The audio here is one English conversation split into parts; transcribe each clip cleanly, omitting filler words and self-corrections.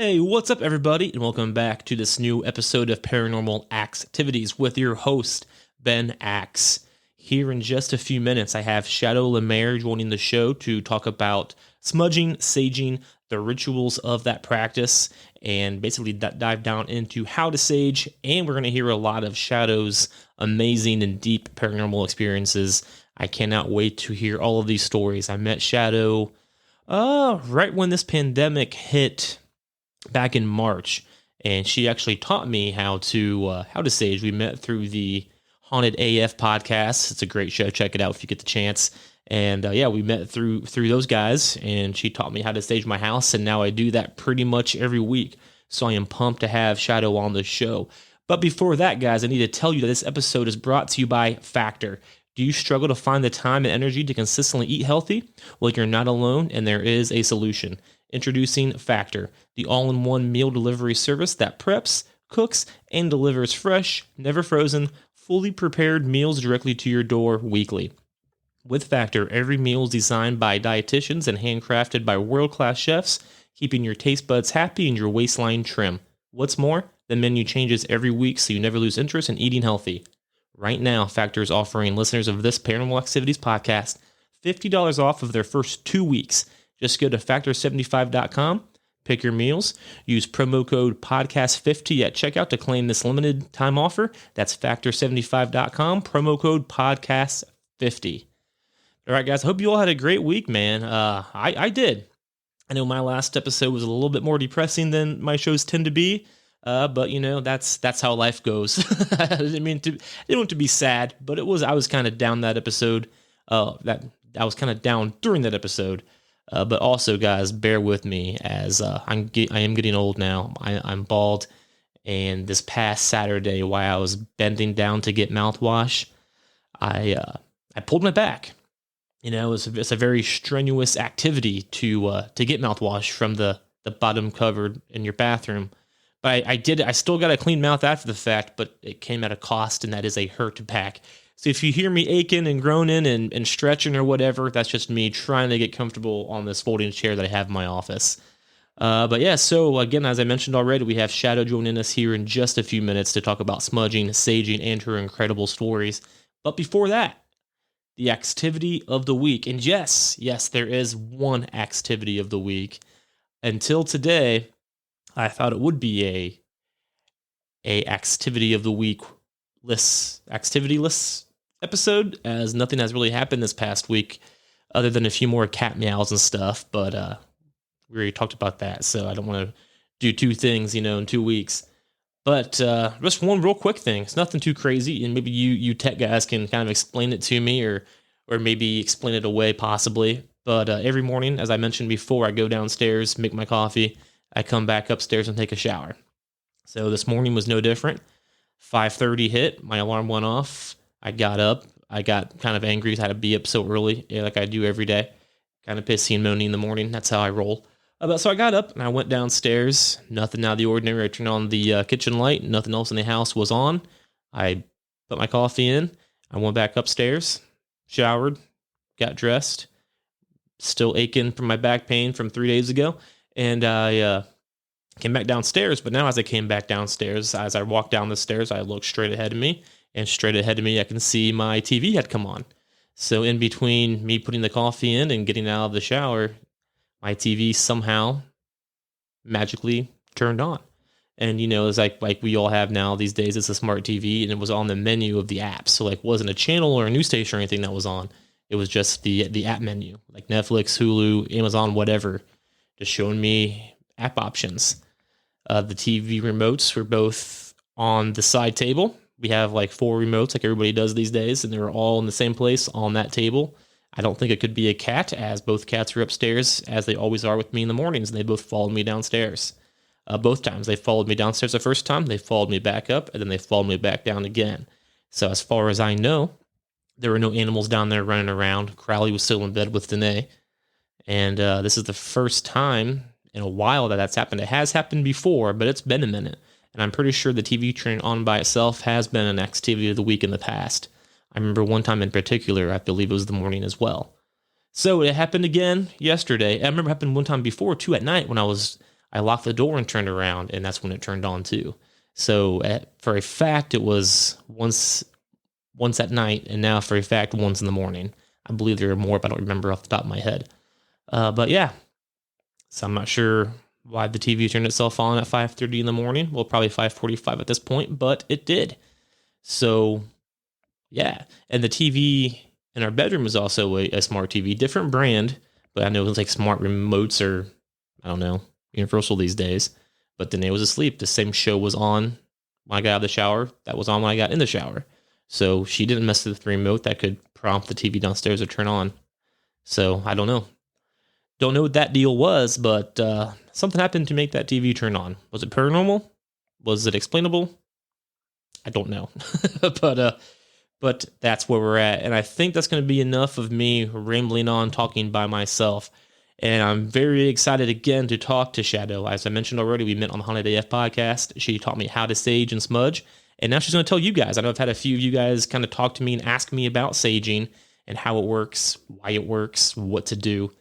Hey, what's up, everybody, and welcome back to this new episode of Paranormal Axetivities with your host, Ben Axe. Here in just a few minutes, I have Shadow LeMere joining the show to talk about smudging, saging, the rituals of that practice, and basically dive down into how to sage, and we're going to hear a lot of Shadow's amazing and deep paranormal experiences. I cannot wait to hear all of these stories. I met Shadow right when this pandemic hit back in March, and she actually taught me how to sage. We met through the Haunted AF podcast. It's a great show. Check it out if you get the chance. And we met through those guys, and she taught me how to sage my house, and now I do that pretty much every week. So I am pumped to have Shadow on the show. But before that, guys, I need to tell you that this episode is brought to you by Factor. Do you struggle to find the time and energy to consistently eat healthy? Well, you're not alone, and there is a solution. Introducing Factor, the all-in-one meal delivery service that preps, cooks, and delivers fresh, never frozen, fully prepared meals directly to your door weekly. With Factor, every meal is designed by dietitians and handcrafted by world-class chefs, keeping your taste buds happy and your waistline trim. What's more, the menu changes every week so you never lose interest in eating healthy. Right now, Factor is offering listeners of this Paranormal Activities podcast $50 off of their first 2 weeks. Just go to factor75.com, pick your meals, use promo code podcast50 at checkout to claim this limited time offer. That's factor75.com, promo code podcast50. All right, guys, I hope you all had a great week, man. I did. I know my last episode was a little bit more depressing than my shows tend to be, but you know that's how life goes. I didn't want it to be sad, but I was kind of down that episode. I was kind of down during that episode. But also, guys, bear with me as I am getting old now. I'm bald, and this past Saturday, while I was bending down to get mouthwash, I pulled my back. You know, it's a very strenuous activity to get mouthwash from the bottom cupboard in your bathroom. But I did it. I still got a clean mouth after the fact, but it came at a cost, and that is a hurt back. So if you hear me aching and groaning and stretching or whatever, that's just me trying to get comfortable on this folding chair that I have in my office. But yeah, so again, as I mentioned already, we have Shadow joining us here in just a few minutes to talk about smudging, saging, and her incredible stories. But before that, the activity of the week. And yes, there is one activity of the week. Until today, I thought it would be a activity of the week activity list episode, as nothing has really happened this past week other than a few more cat meows and stuff, but we already talked about that, so I don't want to do two things, in 2 weeks. But just one real quick thing. It's nothing too crazy, and maybe you tech guys can kind of explain it to me, or maybe explain it away possibly. But every morning, as I mentioned before, I go downstairs, make my coffee, I come back upstairs and take a shower. So this morning was no different. 5:30 hit, my alarm went off, I got up, I got kind of angry, I had to be up so early, like I do every day, kind of pissy and moany in the morning, that's how I roll. So I got up, and I went downstairs, nothing out of the ordinary, I turned on the kitchen light, nothing else in the house was on, I put my coffee in, I went back upstairs, showered, got dressed, still aching from my back pain from 3 days ago, and I came back downstairs. But now as I came back downstairs, as I walked down the stairs, I looked straight ahead of me, and straight ahead of me, I can see my TV had come on. So in between me putting the coffee in and getting out of the shower, my TV somehow magically turned on. And, it's like we all have now these days, it's a smart TV, and it was on the menu of the app. So it wasn't a channel or a news station or anything that was on. It was just the app menu, like Netflix, Hulu, Amazon, whatever, just showing me app options. The TV remotes were both on the side table. We have like 4 remotes like everybody does these days, and they were all in the same place on that table. I don't think it could be a cat, as both cats were upstairs, as they always are with me in the mornings, and they both followed me downstairs. Both times. They followed me downstairs the first time, they followed me back up, and then they followed me back down again. So as far as I know, there were no animals down there running around. Crowley was still in bed with Danae. And this is the first time in a while that's happened. It has happened before, but it's been a minute. And I'm pretty sure the TV turning on by itself has been an activity of the week in the past. I remember one time in particular, I believe it was the morning as well. So it happened again yesterday. I remember it happened one time before too at night when I I locked the door and turned around, and that's when it turned on too. So for a fact, it was once at night, and now for a fact, once in the morning. I believe there are more, but I don't remember off the top of my head. But yeah, so I'm not sure why the TV turned itself on at 5:30 in the morning. Well, probably 5:45 at this point, but it did. So yeah, and the TV in our bedroom is also a smart TV, different brand, but I know it's like smart remotes or I don't know, universal these days. But Danae was asleep. The same show was on when I got out of the shower. That was on when I got in the shower. So she didn't mess with the remote that could prompt the TV downstairs to turn on. So I don't know. Don't know what that deal was, but something happened to make that TV turn on. Was it paranormal? Was it explainable? I don't know. But that's where we're at. And I think that's going to be enough of me rambling on, talking by myself. And I'm very excited again to talk to Shadow. As I mentioned already, we met on the Haunted AF podcast. She taught me how to sage and smudge. And now she's going to tell you guys. I know I've had a few of you guys kind of talk to me and ask me about saging and how it works, why it works, what to do.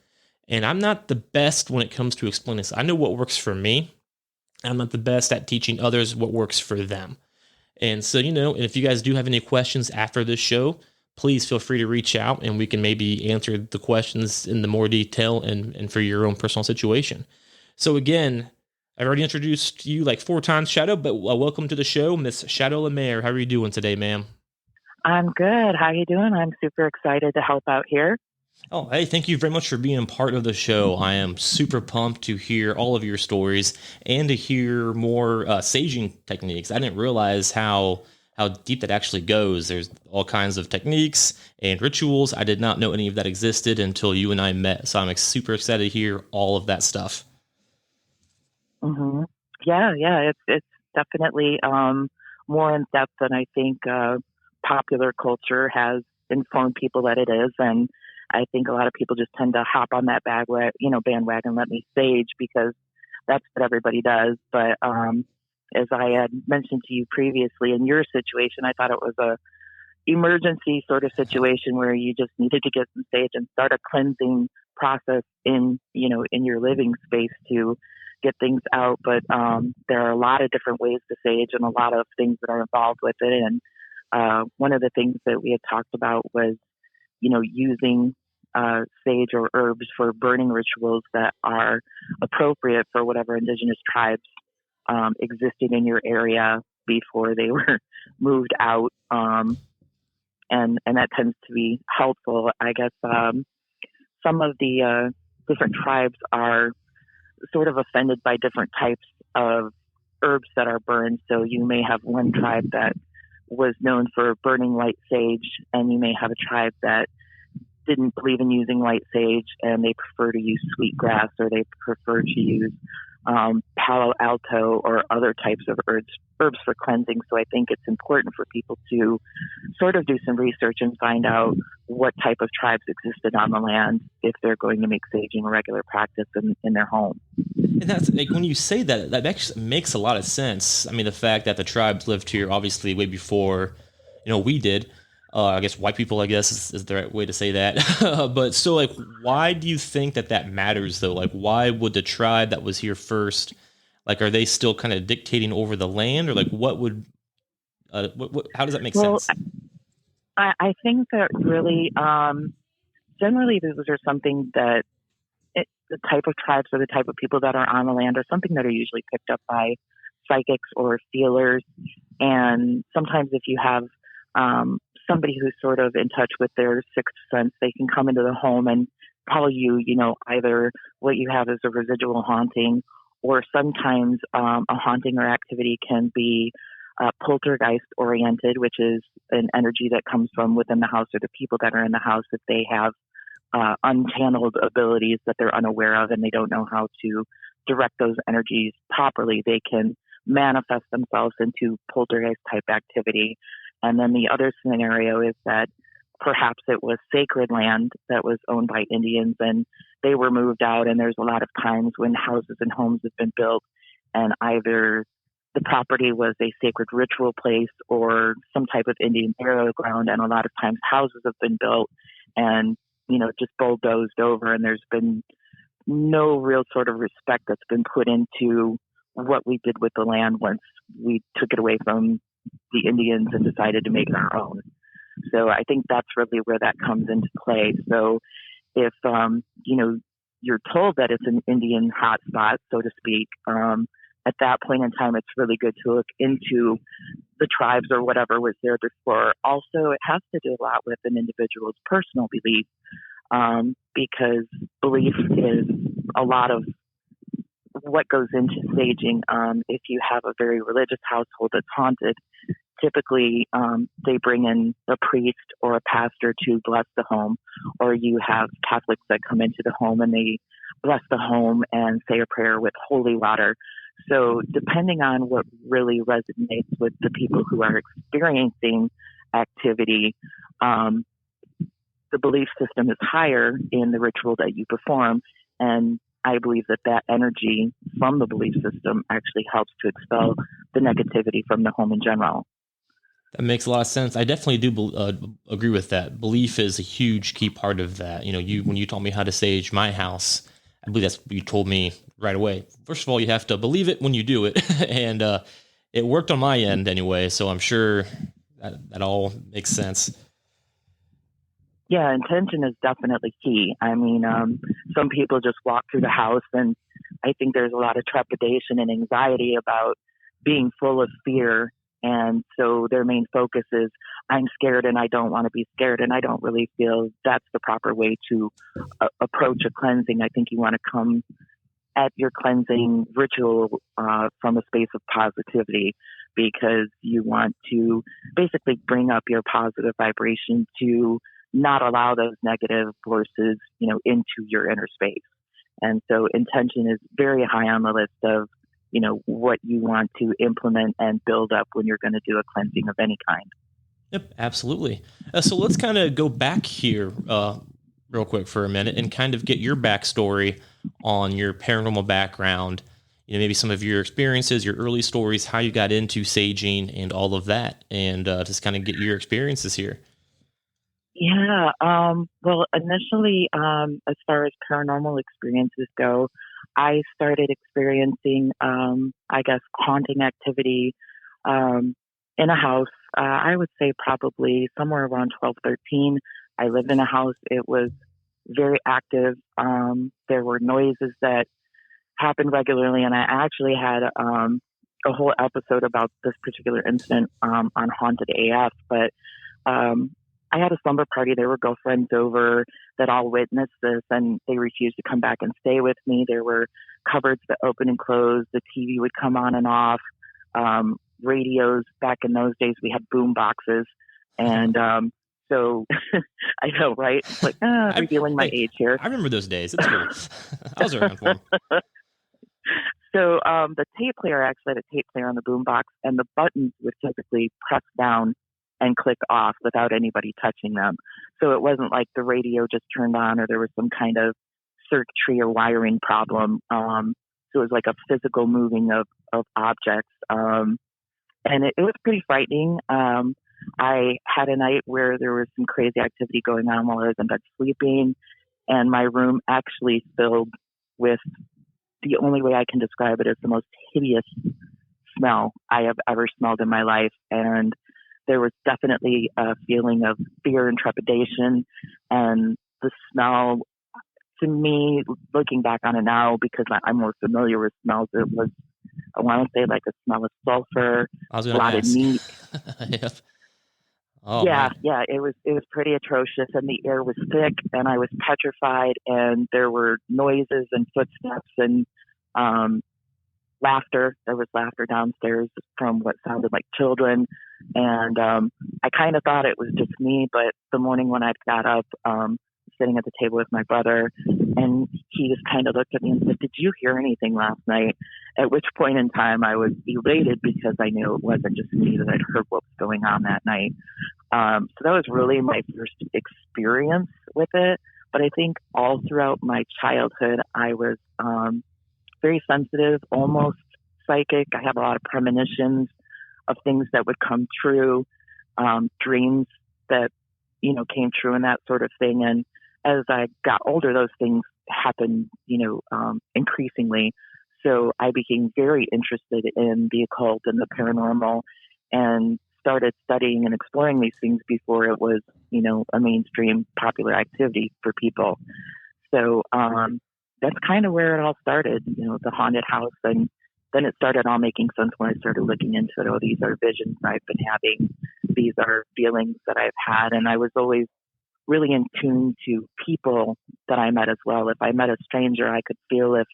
And I'm not the best when it comes to explaining this. I know what works for me. I'm not the best at teaching others what works for them. And so, if you guys do have any questions after this show, please feel free to reach out and we can maybe answer the questions in the more detail and for your own personal situation. So again, I've already introduced you like 4 times, Shadow, but welcome to the show, Miss Shadow LeMere. How are you doing today, ma'am? I'm good. How you doing? I'm super excited to help out here. Oh, hey, thank you very much for being part of the show. I am super pumped to hear all of your stories and to hear more saging techniques. I didn't realize how deep that actually goes. There's all kinds of techniques and rituals. I did not know any of that existed until you and I met. So I'm super excited to hear all of that stuff. Mm-hmm. Yeah. It's definitely more in depth than I think popular culture has informed people that it is, and I think a lot of people just tend to hop on that bandwagon, let me sage, because that's what everybody does. But as I had mentioned to you previously, in your situation, I thought it was a emergency sort of situation where you just needed to get some sage and start a cleansing process in your living space to get things out. But there are a lot of different ways to sage and a lot of things that are involved with it. And one of the things that we had talked about was, using sage or herbs for burning rituals that are appropriate for whatever indigenous tribes existed in your area before they were moved out. And that tends to be helpful. I guess some of the different tribes are sort of offended by different types of herbs that are burned. So you may have one tribe that was known for burning white sage, and you may have a tribe that didn't believe in using white sage and they prefer to use sweetgrass, or they prefer to use Palo Alto or other types of herbs for cleansing. So I think it's important for people to sort of do some research and find out what type of tribes existed on the land if they're going to make saging a regular practice in their home. And that's like, when you say that, that actually makes a lot of sense. I mean, the fact that the tribes lived here obviously way before, we did. I guess white people, is the right way to say that. But so, like, why do you think that matters, though? Like, why would the tribe that was here first, like, are they still kind of dictating over the land, or like, what would, how does that make sense? I think that really, generally, those are something that the type of tribes or the type of people that are on the land are something that are usually picked up by psychics or feelers. And sometimes if you have somebody who's sort of in touch with their sixth sense, they can come into the home and tell you, either what you have is a residual haunting, or sometimes a haunting or activity can be poltergeist oriented, which is an energy that comes from within the house or the people that are in the house. If they have unchanneled abilities that they're unaware of and they don't know how to direct those energies properly, they can manifest themselves into poltergeist type activity. And then the other scenario is that perhaps it was sacred land that was owned by Indians and they were moved out. And there's a lot of times when houses and homes have been built and either the property was a sacred ritual place or some type of Indian burial ground. And a lot of times houses have been built and, just bulldozed over, and there's been no real sort of respect that's been put into what we did with the land once we took it away from the Indians and decided to make it our own. So I think that's really where that comes into play. So if, you're told that it's an Indian hotspot, so to speak, at that point in time, it's really good to look into the tribes or whatever was there before. Also, it has to do a lot with an individual's personal belief, because belief is a lot of what goes into staging. If you have a very religious household that's haunted, typically they bring in a priest or a pastor to bless the home, or you have Catholics that come into the home and they bless the home and say a prayer with holy water. So depending on what really resonates with the people who are experiencing activity, the belief system is higher in the ritual that you perform. And I believe that energy from the belief system actually helps to expel the negativity from the home in general. That makes a lot of sense. I definitely do agree with that. Belief is a huge key part of that. When you taught me how to stage my house, I believe that's what you told me right away. First of all, you have to believe it when you do it. And it worked on my end anyway, so I'm sure that all makes sense. Yeah, intention is definitely key. I mean, some people just walk through the house, and I think there's a lot of trepidation and anxiety about being full of fear. And so their main focus is, I'm scared and I don't want to be scared. And I don't really feel that's the proper way to approach a cleansing. I think you want to come at your cleansing ritual from a space of positivity, because you want to basically bring up your positive vibration to not allow those negative forces, into your inner space. And so intention is very high on the list of, what you want to implement and build up when you're going to do a cleansing of any kind. Yep, absolutely. So let's kind of go back here real quick for a minute and kind of get your backstory on your paranormal background, maybe some of your experiences, your early stories, how you got into saging and all of that, and just kind of get your experiences here. Yeah. Well, initially, as far as paranormal experiences go, I started experiencing, haunting activity in a house. I would say probably somewhere around 12, 13. I lived in a house. It was very active. There were noises that happened regularly, and I actually had a whole episode about this particular incident on Haunted AF. But I had a slumber party. There were girlfriends over that all witnessed this, and they refused to come back and stay with me. There were cupboards that opened and closed. The TV would come on and off. Radios, back in those days, we had boom boxes. And so I know, right? It's like, revealing my age here. I remember those days. It's cool. I was around for them. So the tape player, actually had a tape player on the boom box, and the buttons would typically press down and click off without anybody touching them. So it wasn't like the radio just turned on or there was some kind of circuitry or wiring problem. So it was like a physical moving of objects. And it was pretty frightening. I had a night where there was some crazy activity going on while I was in bed sleeping, and my room actually filled with, the only way I can describe it, is the most hideous smell I have ever smelled in my life. And there was definitely a feeling of fear and trepidation, and the smell, to me, looking back on it now, because I'm more familiar with smells, it was, I want to say, like a smell of sulfur, rotted meat. Yep. Oh, yeah, man. yeah, it was pretty atrocious, and the air was thick, and I was petrified, and there were noises and footsteps and laughter. There was laughter downstairs from what sounded like children, and I kind of thought it was just me. But the morning when I got up, sitting at the table with my brother, and he just kind of looked at me and said, "Did you hear anything last night?" At which point in time I was elated, because I knew it wasn't just me that I'd heard what was going on that night. So that was really my first experience with it. But I think all throughout my childhood, I was very sensitive, almost psychic. I have a lot of premonitions of things that would come true, dreams that, came true, and that sort of thing. And as I got older, those things happened, increasingly. So I became very interested in the occult and the paranormal, and started studying and exploring these things before it was, a mainstream popular activity for people. So that's kind of where it all started, the haunted house. And then it started all making sense when I started looking into it. Oh, these are visions I've been having. These are feelings that I've had. And I was always really in tune to people that I met as well. If I met a stranger, I could feel if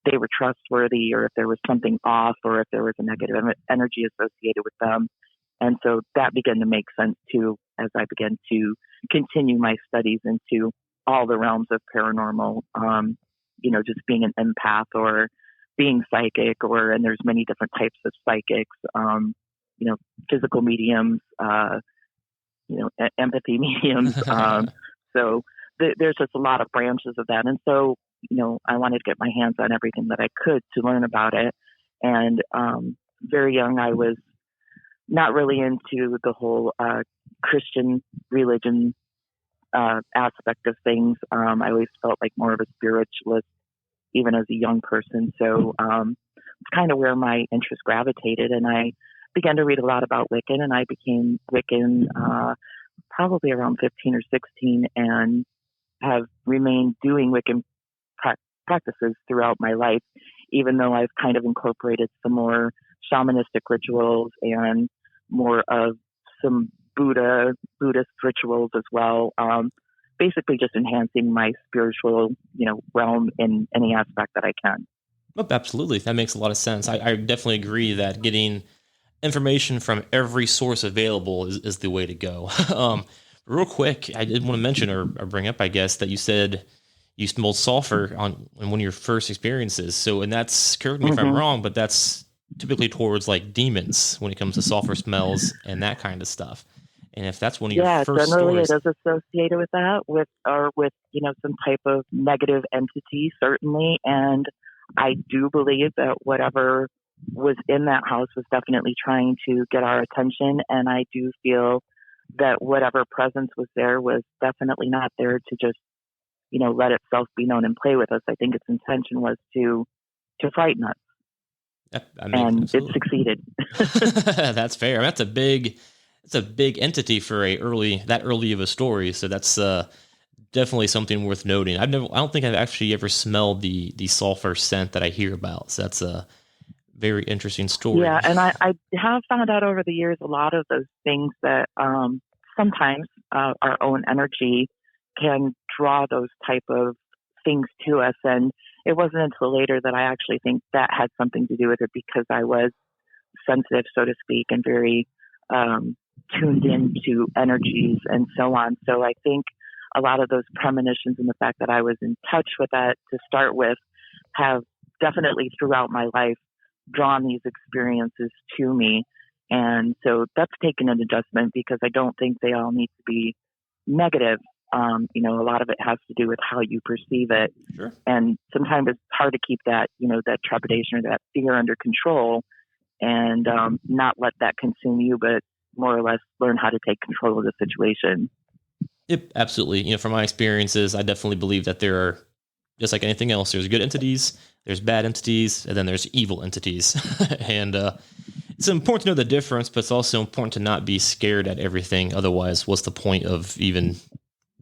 they were trustworthy, or if there was something off, or if there was a negative energy associated with them. And so that began to make sense too, as I began to continue my studies into all the realms of paranormal, just being an empath or being psychic, and there's many different types of psychics, physical mediums, empathy mediums. So there's just a lot of branches of that. And so, I wanted to get my hands on everything that I could to learn about it. And very young, I was not really into the whole Christian religion aspect of things. I always felt like more of a spiritualist, even as a young person. So it's kind of where my interest gravitated. And I began to read a lot about Wiccan, and I became Wiccan probably around 15 or 16, and have remained doing Wiccan practices throughout my life, even though I've kind of incorporated some more shamanistic rituals and more of some Buddhist rituals as well. Basically just enhancing my spiritual, realm in any aspect that I can. Oh, absolutely. That makes a lot of sense. I definitely agree that getting information from every source available is the way to go. Real quick, I did want to mention or bring up, I guess, that you said you smelled sulfur in one of your first experiences. So, and that's, correct me if I'm wrong, but that's typically towards like demons when it comes to sulfur smells and that kind of stuff. And if that's one of your first generally stories, it is associated with that, with some type of negative entity, certainly. And I do believe that whatever was in that house was definitely trying to get our attention. And I do feel that whatever presence was there was definitely not there to just, let itself be known and play with us. I think its intention was to frighten us. And absolutely. It succeeded. That's fair. That's a big entity for that early of a story. So that's definitely something worth noting. I don't think I've actually ever smelled the sulfur scent that I hear about. So that's a very interesting story. Yeah, and I have found out over the years a lot of those things that sometimes our own energy can draw those type of things to us. And it wasn't until later that I actually think that had something to do with it, because I was sensitive, so to speak, and very tuned into energies and so on. So I think a lot of those premonitions and the fact that I was in touch with that to start with have definitely throughout my life drawn these experiences to me. And so that's taken an adjustment, because I don't think they all need to be negative. A lot of it has to do with how you perceive it. Sure. And sometimes it's hard to keep that, that trepidation or that fear under control, and not let that consume you, but more or less learn how to take control of the situation. Yep, absolutely. From my experiences, I definitely believe that there are, just like anything else, there's good entities, there's bad entities, and then there's evil entities. And it's important to know the difference, but it's also important to not be scared at everything. Otherwise, what's the point of even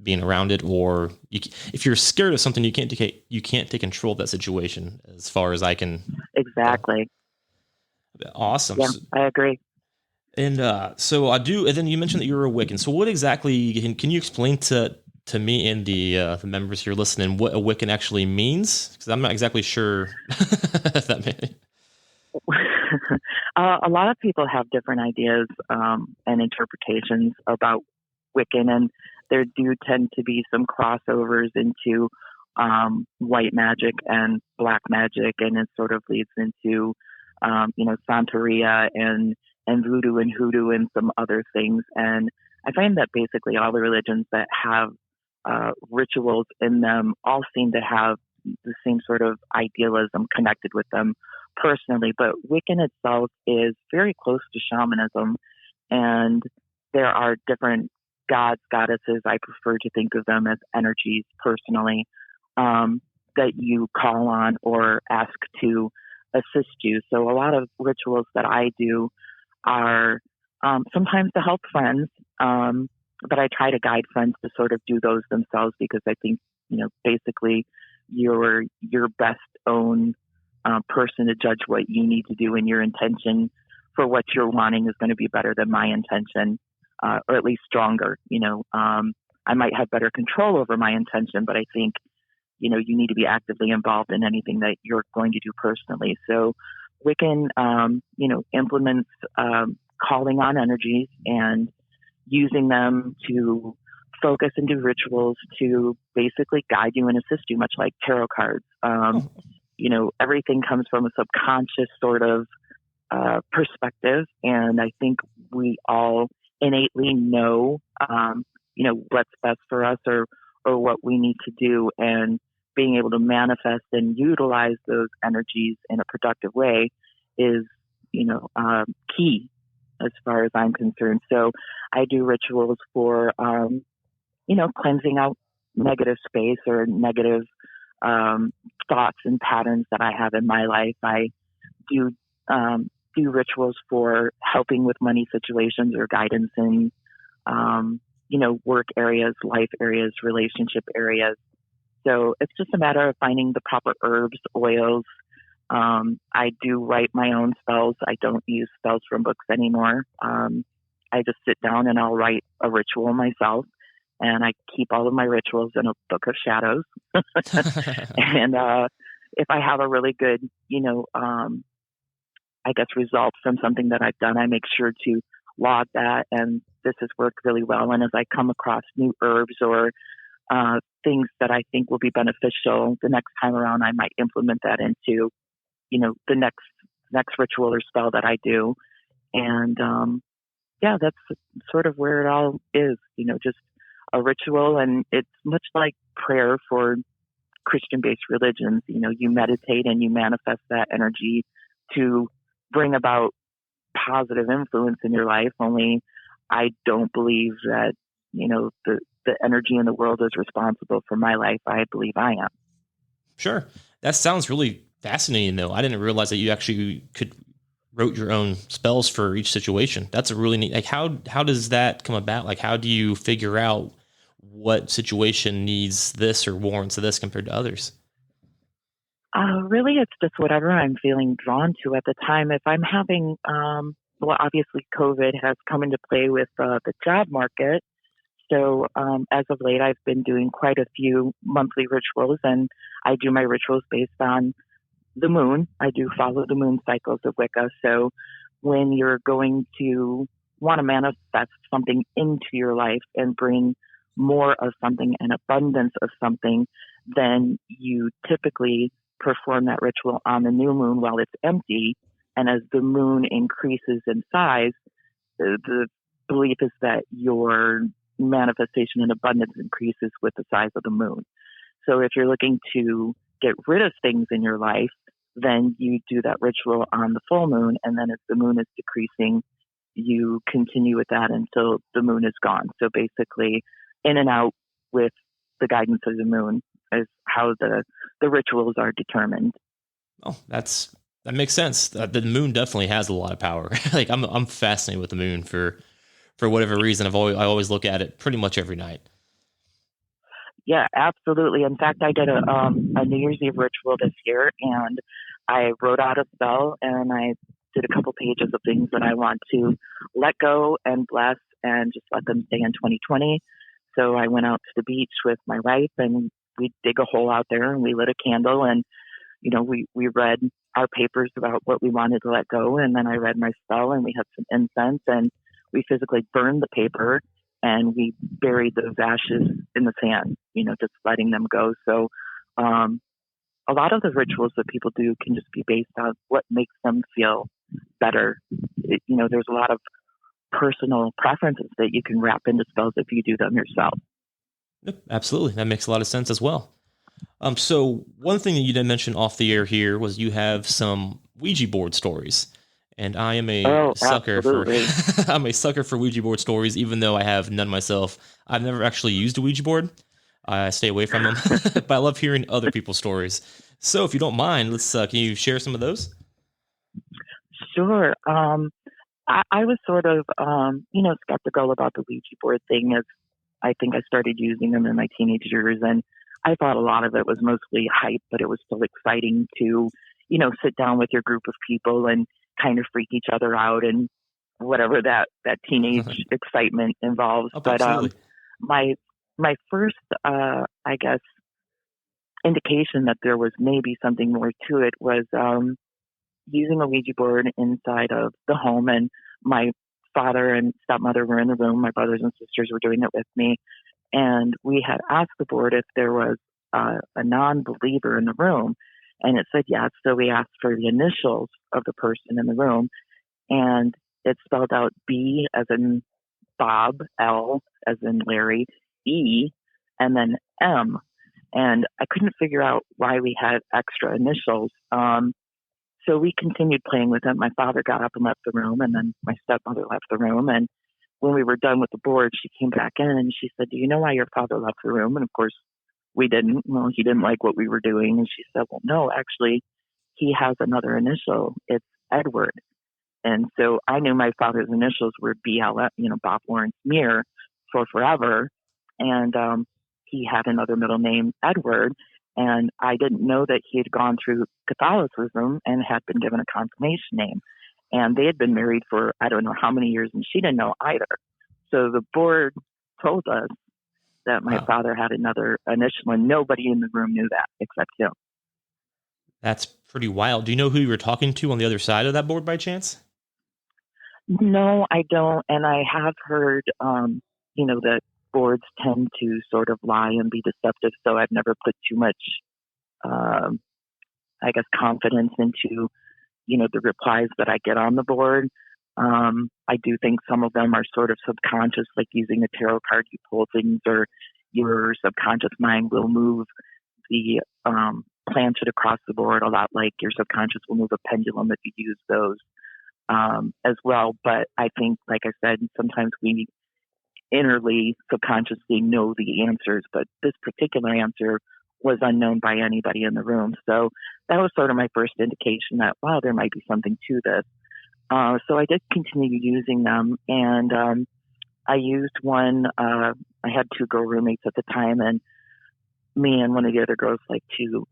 being around it? Or if you're scared of something, you can't take control of that situation, as far as I can. Exactly. Awesome. Yeah, I agree. And so I do. And then you mentioned that you were a Wiccan. So what exactly can you explain to me and the members here listening what a Wiccan actually means? Because I'm not exactly sure that means. A lot of people have different ideas and interpretations about Wiccan, and there do tend to be some crossovers into white magic and black magic, and it sort of leads into Santeria and voodoo and hoodoo and some other things. And I find that basically all the religions that have rituals in them all seem to have the same sort of idealism connected with them personally. But Wiccan itself is very close to shamanism, and there are different gods, goddesses. I prefer to think of them as energies personally, that you call on or ask to assist you. So a lot of rituals that I do are sometimes to help friends, but I try to guide friends to sort of do those themselves, because I think, basically you're your best own person to judge what you need to do, and your intention for what you're wanting is going to be better than my intention, or at least stronger. I might have better control over my intention, but I think, you need to be actively involved in anything that you're going to do personally. So Wiccan, implements calling on energies and using them to focus and do rituals to basically guide you and assist you, much like tarot cards. Everything comes from a subconscious sort of perspective, and I think we all innately know, what's best for us or what we need to do, and being able to manifest and utilize those energies in a productive way is, key as far as I'm concerned. So I do rituals for, cleansing out negative space or negative thoughts and patterns that I have in my life. I do rituals for helping with money situations or guidance in, work areas, life areas, relationship areas. So it's just a matter of finding the proper herbs, oils. I do write my own spells. I don't use spells from books anymore. I just sit down and I'll write a ritual myself, and I keep all of my rituals in a book of shadows. And if I have a really good, result from something that I've done, I make sure to log that, and this has worked really well. And as I come across new herbs or things that I think will be beneficial the next time around, I might implement that into, the next ritual or spell that I do. And that's sort of where it all is, just a ritual. And it's much like prayer for Christian-based religions. You meditate and you manifest that energy to bring about positive influence in your life. Only I don't believe that, the energy in the world is responsible for my life. I believe I am. Sure. That sounds really fascinating, though. I didn't realize that you actually could wrote your own spells for each situation. That's a really neat, like, how does that come about? Like, how do you figure out what situation needs this or warrants this compared to others? Really, it's just whatever I'm feeling drawn to at the time. If I'm having, obviously COVID has come into play with the job market. So as of late, I've been doing quite a few monthly rituals, and I do my rituals based on the moon. I do follow the moon cycles of Wicca. So when you're going to want to manifest something into your life and bring more of something, an abundance of something, then you typically perform that ritual on the new moon while it's empty. And as the moon increases in size, the belief is that your manifestation and abundance increases with the size of the moon. So if you're looking to get rid of things in your life, then you do that ritual on the full moon. And then as the moon is decreasing, you continue with that until the moon is gone. So basically in and out with the guidance of the moon is how the rituals are determined. Oh, that makes sense. The moon definitely has a lot of power. Like I'm fascinated with the moon for whatever reason. I always look at it pretty much every night. Yeah, absolutely. In fact, I did a New Year's Eve ritual this year, and I wrote out a spell, and I did a couple pages of things that I want to let go and bless and just let them stay in 2020. So I went out to the beach with my wife, and we dig a hole out there, and we lit a candle, and we read our papers about what we wanted to let go, and then I read my spell, and we had some incense, and we physically burned the paper, and we buried those ashes in the sand, just letting them go. So a lot of the rituals that people do can just be based on what makes them feel better. There's a lot of personal preferences that you can wrap into spells if you do them yourself. Yep, absolutely. That makes a lot of sense as well. So one thing that you didn't mention off the air here was you have some Ouija board stories. And I am a sucker I'm a sucker for Ouija board stories, even though I have none myself. I've never actually used a Ouija board. I stay away from them, but I love hearing other people's stories. So if you don't mind, can you share some of those? Sure. I was sort of, skeptical about the Ouija board thing as I think I started using them in my teenage years. And I thought a lot of it was mostly hype, but it was still exciting to, sit down with your group of people and kind of freak each other out and whatever that teenage excitement involves. Oh, But absolutely. my first, I guess, indication that there was maybe something more to it was using a Ouija board inside of the home. And my father and stepmother were in the room. My brothers and sisters were doing it with me. And we had asked the board if there was a non-believer in the room. And it said yes. So we asked for the initials of the person in the room. And it spelled out B as in Bob, L as in Larry, E, and then M. And I couldn't figure out why we had extra initials. So we continued playing with it. My father got up and left the room, and then my stepmother left the room. And when we were done with the board, she came back in and she said, "Do you know why your father left the room?" And of course, we didn't. Well, he didn't like what we were doing. And she said, "Well, no, actually, he has another initial. It's Edward." And so I knew my father's initials were BLF, Bob Lawrence Mere, for forever. And he had another middle name, Edward. And I didn't know that he had gone through Catholicism and had been given a confirmation name. And they had been married for I don't know how many years, and she didn't know either. So the board told us that my father had another initial, and nobody in the room knew that except him. That's pretty wild. Do you know who you were talking to on the other side of that board by chance? No, I don't. And I have heard, that boards tend to sort of lie and be deceptive. So I've never put too much, confidence into, the replies that I get on the board. I do think some of them are sort of subconscious, like using a tarot card, you pull things, or your subconscious mind will move the planchet across the board a lot like your subconscious will move a pendulum if you use those as well. But I think, like I said, sometimes we innerly, subconsciously know the answers, but this particular answer was unknown by anybody in the room. So that was sort of my first indication that, wow, there might be something to this. So I did continue using them, and I used one. I had two girl roommates at the time, and me and one of the other girls like to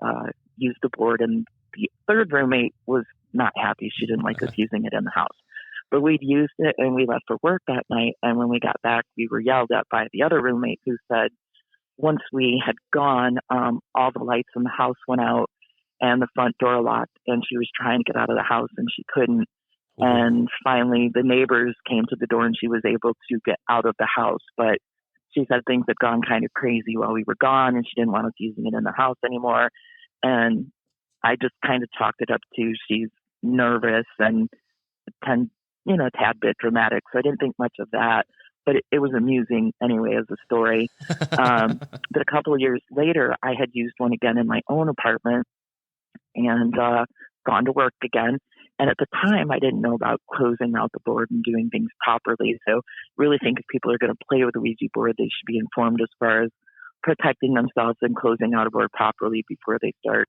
use the board, and the third roommate was not happy. She didn't like us using it in the house. But we'd used it, and we left for work that night, and when we got back, we were yelled at by the other roommate who said once we had gone, all the lights in the house went out, and the front door locked, and she was trying to get out of the house, and she couldn't. Mm-hmm. And finally, the neighbors came to the door, and she was able to get out of the house. But she said things had gone kind of crazy while we were gone, and she didn't want us using it in the house anymore. And I just kind of chalked it up to she's nervous and a tad bit dramatic. So I didn't think much of that, but it was amusing anyway as a story. But a couple of years later, I had used one again in my own apartment and gone to work again. And at the time, I didn't know about closing out the board and doing things properly. So really think if people are going to play with the Ouija board, they should be informed as far as protecting themselves and closing out a board properly before they start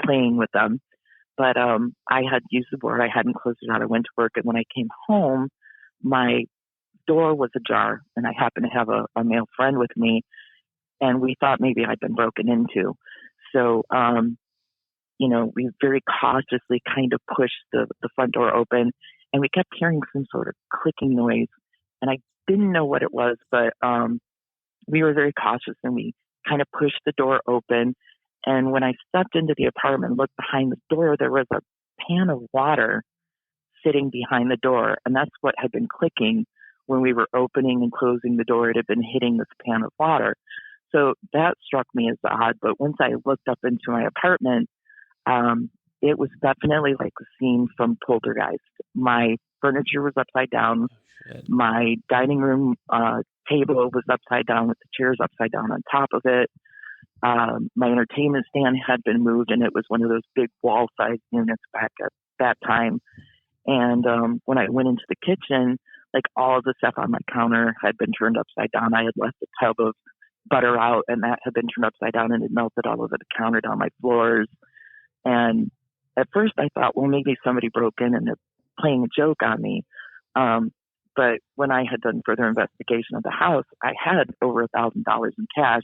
playing with them. But I had used the board. I hadn't closed it out. I went to work. And when I came home, my door was ajar. And I happened to have a male friend with me. And we thought maybe I'd been broken into. So, we very cautiously kind of pushed the front door open. And we kept hearing some sort of clicking noise. And I didn't know what it was. But we were very cautious. And we kind of pushed the door open. And when I stepped into the apartment and looked behind the door, there was a pan of water sitting behind the door. And that's what had been clicking when we were opening and closing the door. It had been hitting this pan of water. So that struck me as odd. But once I looked up into my apartment, it was definitely like a scene from Poltergeist. My furniture was upside down. My dining room table was upside down with the chairs upside down on top of it. My entertainment stand had been moved, and it was one of those big wall-sized units back at that time. And when I went into the kitchen, like all of the stuff on my counter had been turned upside down. I had left a tub of butter out, and that had been turned upside down and it melted all over the counter down my floors. And at first I thought, well, maybe somebody broke in and they're playing a joke on me. But when I had done further investigation of the house, I had over $1,000 in cash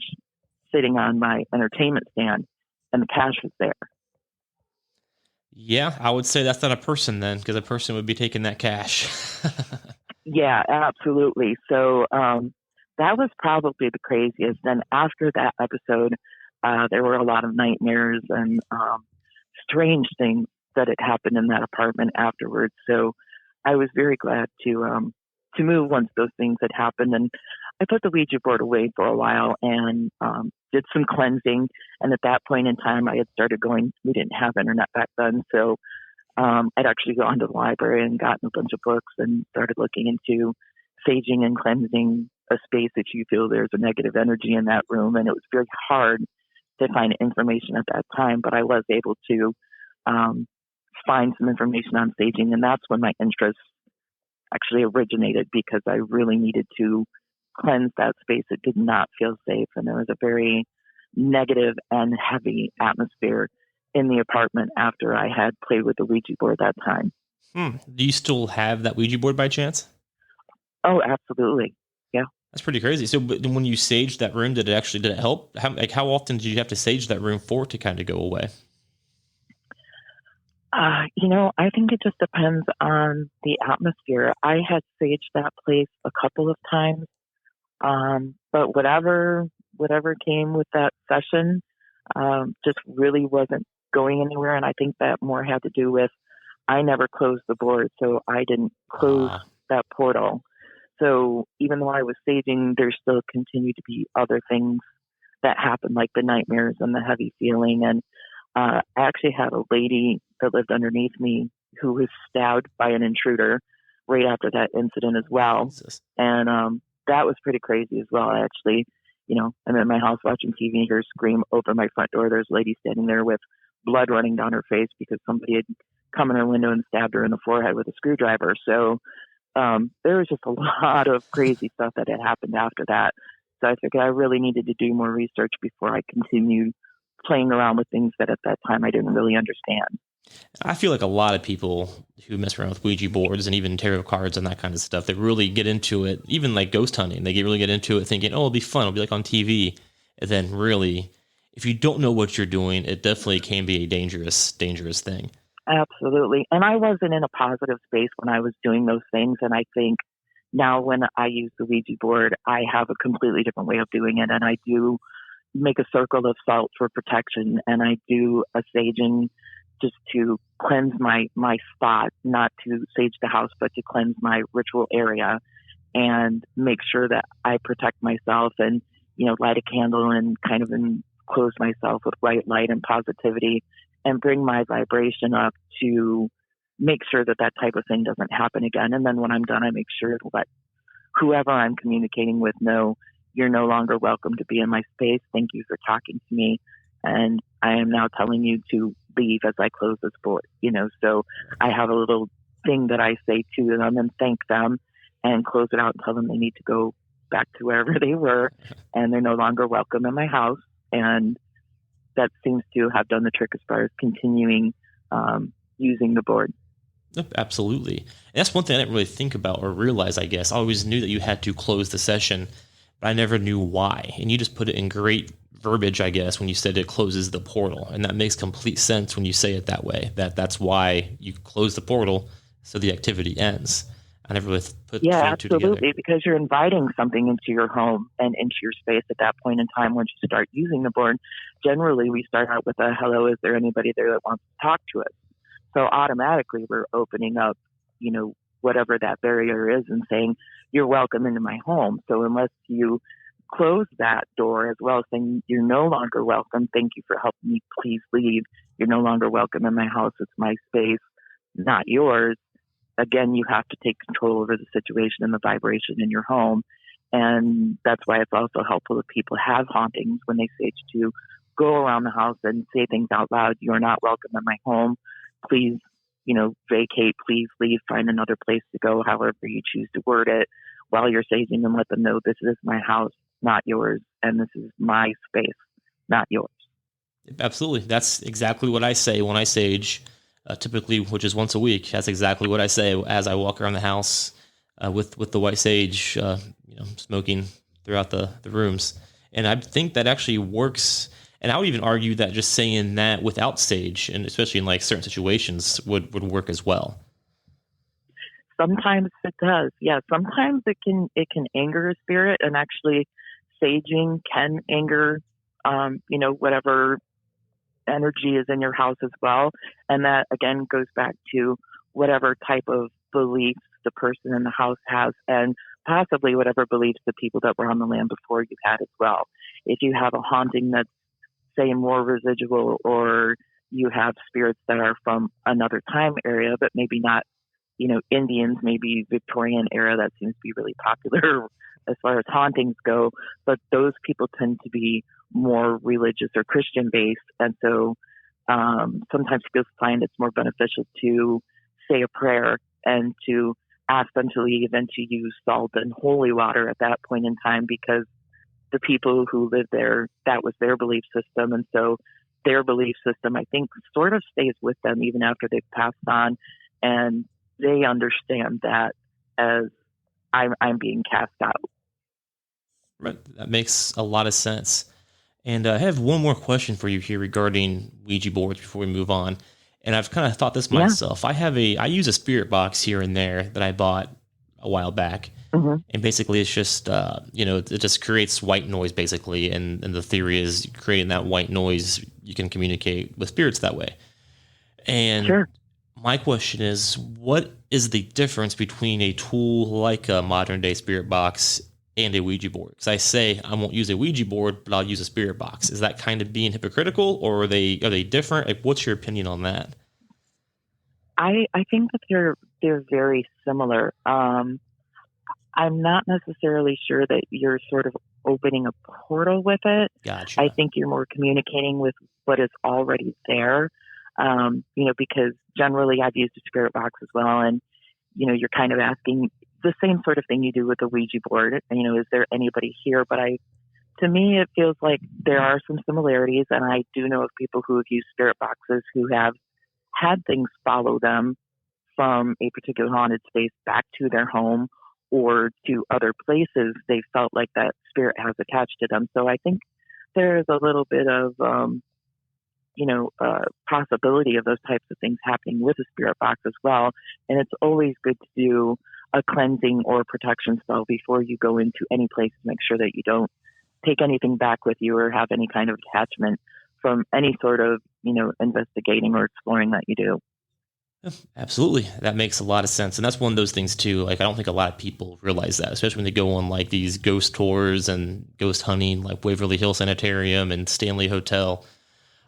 sitting on my entertainment stand, and the cash was there. Yeah, I would say that's not a person then, because a person would be taking that cash. Yeah, absolutely. So that was probably the craziest. Then after that episode, there were a lot of nightmares and strange things that had happened in that apartment afterwards. So I was very glad to move once those things had happened. And I put the Ouija board away for a while and did some cleansing. And at that point in time, I had started going, we didn't have internet back then. So I'd actually gone to the library and gotten a bunch of books and started looking into saging and cleansing a space that you feel there's a negative energy in that room. And it was very hard to find information at that time, but I was able to find some information on saging. And that's when my interest actually originated, because I really needed to cleanse that space. It did not feel safe. And there was a very negative and heavy atmosphere in the apartment after I had played with the Ouija board that time. Do you still have that Ouija board by chance? Oh, absolutely. Yeah. That's pretty crazy. So but when you saged that room, did it help? How often did you have to sage that room for it to kind of go away? I think it just depends on the atmosphere. I had saged that place a couple of times, but whatever came with that session just really wasn't going anywhere. And I think that more had to do with I never closed the board, so I didn't close that portal. So even though I was saging, there still continued to be other things that happened, like the nightmares and the heavy feeling. And I actually had a lady that lived underneath me who was stabbed by an intruder right after that incident as well. Jesus. And that was pretty crazy as well. I actually, I'm in my house watching TV, hear her scream, open my front door. There's a lady standing there with blood running down her face because somebody had come in her window and stabbed her in the forehead with a screwdriver. So there was just a lot of crazy stuff that had happened after that. So I figured I really needed to do more research before I continued playing around with things that at that time I didn't really understand. I feel like a lot of people who mess around with Ouija boards and even tarot cards and that kind of stuff, they really get into it, even like ghost hunting. They really get into it thinking, oh, it'll be fun. It'll be like on TV. And then really, if you don't know what you're doing, it definitely can be a dangerous thing. Absolutely. And I wasn't in a positive space when I was doing those things. And I think now when I use the Ouija board, I have a completely different way of doing it. And I do make a circle of salt for protection. And I do a saging just to cleanse my spot, not to sage the house, but to cleanse my ritual area and make sure that I protect myself and, light a candle and kind of enclose myself with white light and positivity and bring my vibration up to make sure that type of thing doesn't happen again. And then when I'm done, I make sure to let whoever I'm communicating with know you're no longer welcome to be in my space. Thank you for talking to me. And I am now telling you to leave as I close this board, so I have a little thing that I say to them and thank them and close it out and tell them they need to go back to wherever they were and they're no longer welcome in my house. And that seems to have done the trick as far as continuing using the board. Absolutely. And that's one thing I didn't really think about or realize, I guess. I always knew that you had to close the session, but I never knew why. And you just put it in great verbiage, I guess, when you said it closes the portal. And that makes complete sense when you say it that way, that's why you close the portal so the activity ends. I never really put two and two together. Absolutely, because you're inviting something into your home and into your space at that point in time once you start using the board. Generally, we start out with a hello, is there anybody there that wants to talk to us? So automatically we're opening up, whatever that barrier is and saying, you're welcome into my home. So unless you close that door as well, saying you're no longer welcome, thank you for helping me, please leave. You're no longer welcome in my house. It's my space, not yours. Again, you have to take control over the situation and the vibration in your home. And that's why it's also helpful if people have hauntings when they sage to go around the house and say things out loud. You're not welcome in my home. Please, vacate, please leave, find another place to go, however you choose to word it while you're saging, and let them know this is my house, not yours, and this is my space, not yours. Absolutely. That's exactly what I say when I sage, typically, which is once a week. That's exactly what I say as I walk around the house with the white sage, smoking throughout the rooms. And I think that actually works. And I would even argue that just saying that without sage, and especially in like certain situations, would work as well. Sometimes it does. Yeah. Sometimes it can anger a spirit, and actually saging can anger, whatever energy is in your house as well. And that again goes back to whatever type of beliefs the person in the house has, and possibly whatever beliefs the people that were on the land before you had as well. If you have a haunting that's, say, more residual, or you have spirits that are from another time area, but maybe not, Indians, maybe Victorian era, that seems to be really popular as far as hauntings go. But those people tend to be more religious or Christian based. And so sometimes people find it's more beneficial to say a prayer and to ask them to leave and to use salt and holy water at that point in time, because the people who lived there, that was their belief system. And so their belief system, I think, sort of stays with them even after they've passed on. And they understand that as I'm being cast out. Right. That makes a lot of sense. And I have one more question for you here regarding Ouija boards before we move on. And I've kind of thought this myself. I use a spirit box here and there that I bought a while back. Mm-hmm. And basically it's just, it just creates white noise basically. And the theory is creating that white noise, you can communicate with spirits that way. And sure. My question is, what is the difference between a tool like a modern day spirit box and a Ouija board? Because I say I won't use a Ouija board, but I'll use a spirit box. Is that kind of being hypocritical, or are they different? Like, what's your opinion on that? I think that they're very similar. I'm not necessarily sure that you're sort of opening a portal with it. Gotcha. I think you're more communicating with what is already there. Because generally I've used a spirit box as well, and you're kind of asking the same sort of thing you do with a Ouija board. Is there anybody here? But to me, it feels like there are some similarities, and I do know of people who have used spirit boxes who have had things follow them from a particular haunted space back to their home or to other places. They felt like that spirit has attached to them. So I think there is a little bit of possibility of those types of things happening with a spirit box as well. And it's always good to do a cleansing or protection spell before you go into any place to make sure that you don't take anything back with you or have any kind of attachment from any sort of, investigating or exploring that you do. Absolutely. That makes a lot of sense. And that's one of those things too. Like, I don't think a lot of people realize that, especially when they go on like these ghost tours and ghost hunting, like Waverly Hill Sanitarium and Stanley Hotel.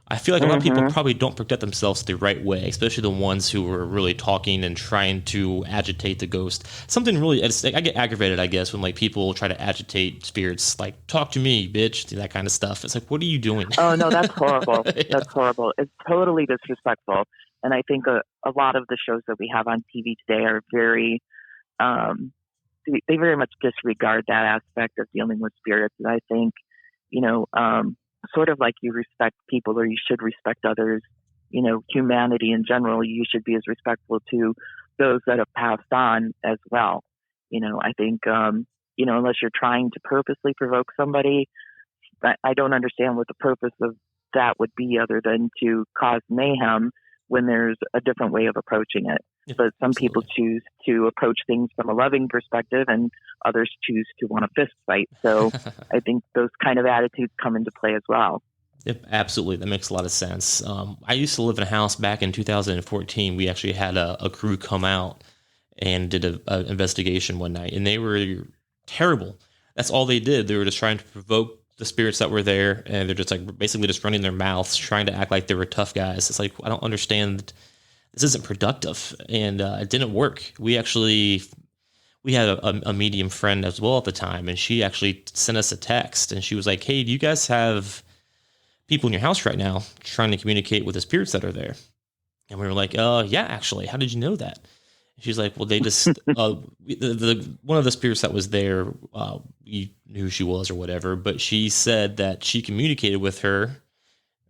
I feel like a lot of people probably don't protect themselves the right way, especially the ones who are really talking and trying to agitate the ghost. Something really, I get aggravated, I guess, when like people try to agitate spirits, like, talk to me, bitch, that kind of stuff. It's like, what are you doing? Oh, no, that's horrible. Yeah. That's horrible. It's totally disrespectful. And I think a lot of the shows that we have on TV today are very, they very much disregard that aspect of dealing with spirits. And I think, sort of like you respect people or you should respect others, humanity in general, you should be as respectful to those that have passed on as well. I think, unless you're trying to purposely provoke somebody, I don't understand what the purpose of that would be other than to cause mayhem when there's a different way of approaching it. Yeah, but some people choose to approach things from a loving perspective and others choose to want a fist fight. So I think those kind of attitudes come into play as well. Yep, absolutely. That makes a lot of sense. I used to live in a house back in 2014. We actually had a crew come out and did an investigation one night, and they were terrible. That's all they did. They were just trying to provoke the spirits that were there, and they're just like basically just running their mouths, trying to act like they were tough guys. It's like, I don't understand. This isn't productive, and it didn't work. We had a medium friend as well at the time, and she actually sent us a text, and she was like, hey, do you guys have people in your house right now trying to communicate with the spirits that are there? And we were like, yeah, actually, how did you know that? She's like, well, they just the one of the spirits that was there, we knew who she was or whatever, but she said that she communicated with her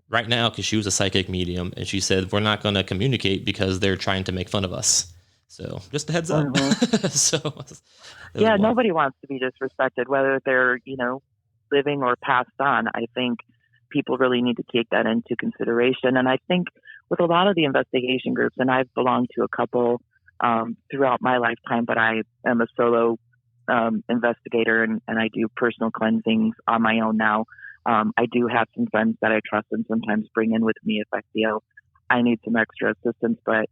right now because she was a psychic medium, and she said we're not going to communicate because they're trying to make fun of us. So just a heads up. Mm-hmm. So yeah, nobody wants to be disrespected, whether they're living or passed on. I think people really need to take that into consideration, and I think with a lot of the investigation groups, and I've belonged to a couple throughout my lifetime, but I am a solo investigator, and I do personal cleansings on my own now. I do have some friends that I trust and sometimes bring in with me if I feel I need some extra assistance. But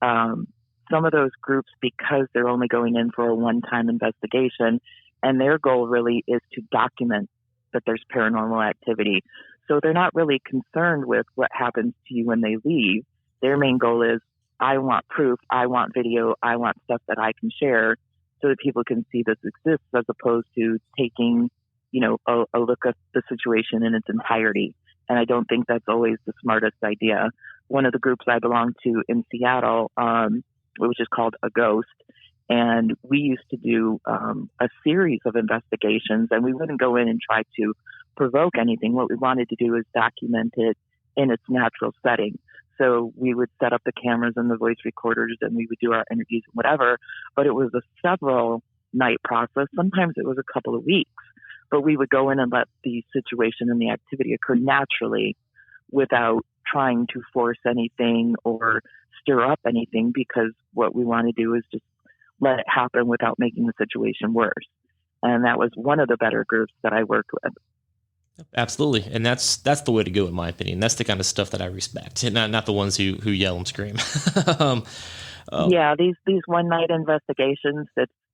some of those groups, because they're only going in for a one-time investigation, and their goal really is to document that there's paranormal activity. So they're not really concerned with what happens to you when they leave. Their main goal is, I want proof, I want video, I want stuff that I can share so that people can see this exists, as opposed to taking a look at the situation in its entirety. And I don't think that's always the smartest idea. One of the groups I belong to in Seattle, which is called A Ghost, and we used to do a series of investigations, and we wouldn't go in and try to provoke anything. What we wanted to do is document it in its natural setting. So we would set up the cameras and the voice recorders, and we would do our interviews and whatever. But it was a several night process. Sometimes it was a couple of weeks. But we would go in and let the situation and the activity occur naturally without trying to force anything or stir up anything, because what we want to do is just let it happen without making the situation worse. And that was one of the better groups that I worked with. Absolutely. And that's the way to go, in my opinion. That's the kind of stuff that I respect, and not the ones who yell and scream. Yeah, these one night investigations,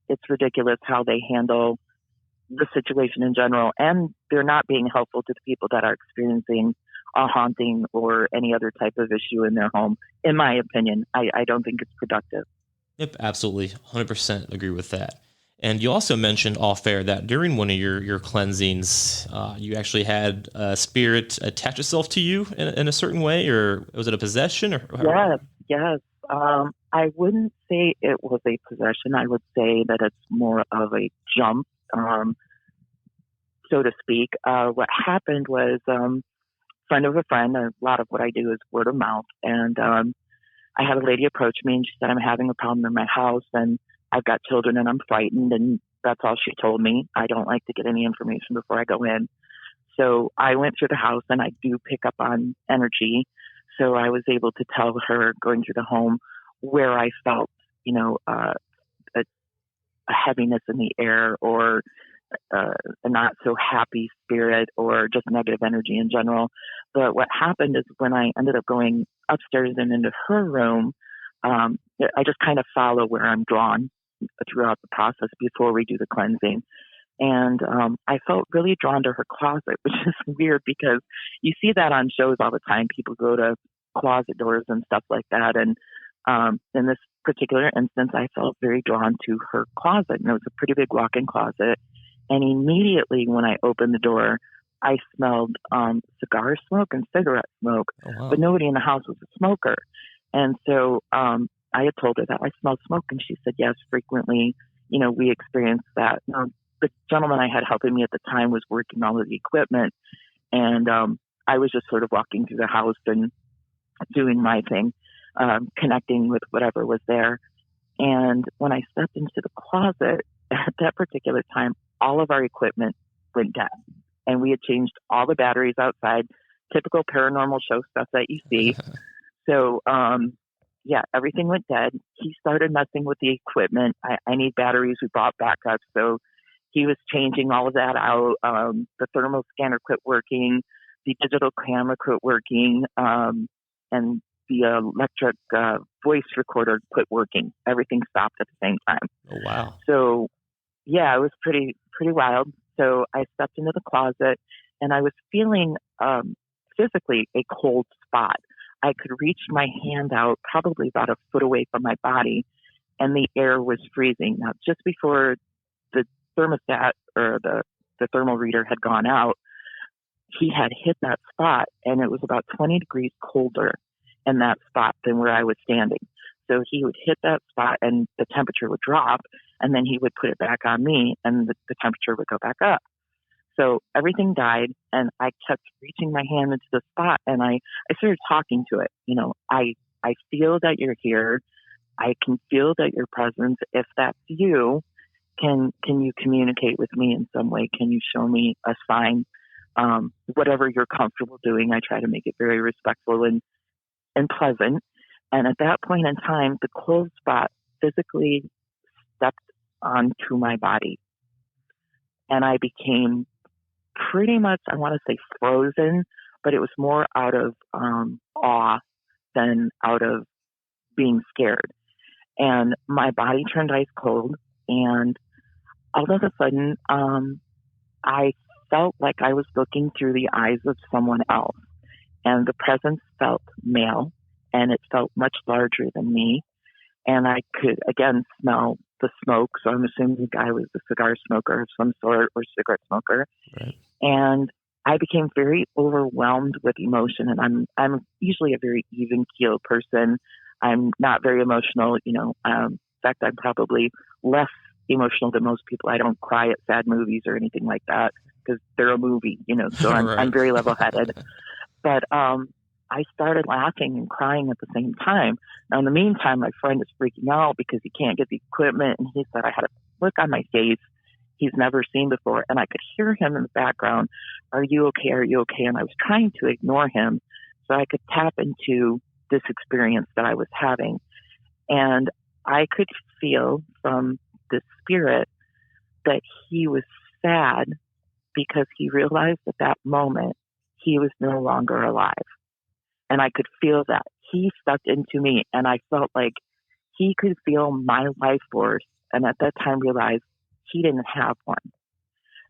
it's ridiculous how they handle the situation in general, and they're not being helpful to the people that are experiencing a haunting or any other type of issue in their home. In my opinion, I don't think it's productive. Yep, absolutely. 100% agree with that. And you also mentioned off air that during one of your cleansings, you actually had a spirit attach itself to you in a certain way, or was it a possession? Yes. I wouldn't say it was a possession. I would say that it's more of a jump, so to speak. What happened was, friend of a friend, a lot of what I do is word of mouth. And I had a lady approach me, and she said, I'm having a problem in my house, and I've got children, and I'm frightened. And that's all she told me. I don't like to get any information before I go in. So I went through the house, and I do pick up on energy. So I was able to tell her, going through the home, where I felt, a heaviness in the air, or a not so happy spirit, or just negative energy in general. But what happened is, when I ended up going upstairs and into her room, I just kind of follow where I'm drawn throughout the process before we do the cleansing. And I felt really drawn to her closet, which is weird because you see that on shows all the time. People go to closet doors and stuff like that. And in this particular instance, I felt very drawn to her closet. And it was a pretty big walk-in closet. And immediately when I opened the door, I smelled cigar smoke and cigarette smoke. Oh, wow. But nobody in the house was a smoker. And so I had told her that I smelled smoke, and she said, yes, frequently, we experience that. Now, the gentleman I had helping me at the time was working all of the equipment, and I was just sort of walking through the house and doing my thing, connecting with whatever was there. And when I stepped into the closet at that particular time, all of our equipment went dead. And we had changed all the batteries outside, typical paranormal show stuff that you see. So, everything went dead. He started messing with the equipment. I need batteries. We bought backups. So he was changing all of that out. The thermal scanner quit working. The digital camera quit working. And the electric voice recorder quit working. Everything stopped at the same time. Oh, wow. So, it was pretty wild. So I stepped into the closet, and I was feeling physically a cold spot. I could reach my hand out probably about a foot away from my body, and the air was freezing. Now, just before the thermostat or the thermal reader had gone out, he had hit that spot, and it was about 20 degrees colder in that spot than where I was standing. So he would hit that spot and the temperature would drop, and then he would put it back on me and the temperature would go back up. So everything died, and I kept reaching my hand into the spot, and I started talking to it. I feel that you're here. I can feel that your presence. If that's you, can you communicate with me in some way? Can you show me a sign? Whatever you're comfortable doing, I try to make it very respectful and pleasant. And at that point in time, the cold spot physically stepped onto my body. And I became pretty much, I want to say frozen, but it was more out of awe than out of being scared. And my body turned ice cold. And all of a sudden, I felt like I was looking through the eyes of someone else. And the presence felt male, and it felt much larger than me. And I could, again, smell the smoke. So I'm assuming the guy was a cigar smoker of some sort or cigarette smoker. Right. And I became very overwhelmed with emotion. And I'm usually a very even-keeled person. I'm not very emotional. In fact, I'm probably less emotional than most people. I don't cry at sad movies or anything like that because they're a movie, so Right. I'm very level-headed. But I started laughing and crying at the same time. Now, in the meantime, my friend is freaking out because he can't get the equipment. And he said, I had a look on my face he's never seen before. And I could hear him in the background, are you okay? Are you okay? And I was trying to ignore him so I could tap into this experience that I was having. And I could feel from the spirit that he was sad because he realized at that moment he was no longer alive. And I could feel that. He stepped into me, and I felt like he could feel my life force, and at that time realized he didn't have one.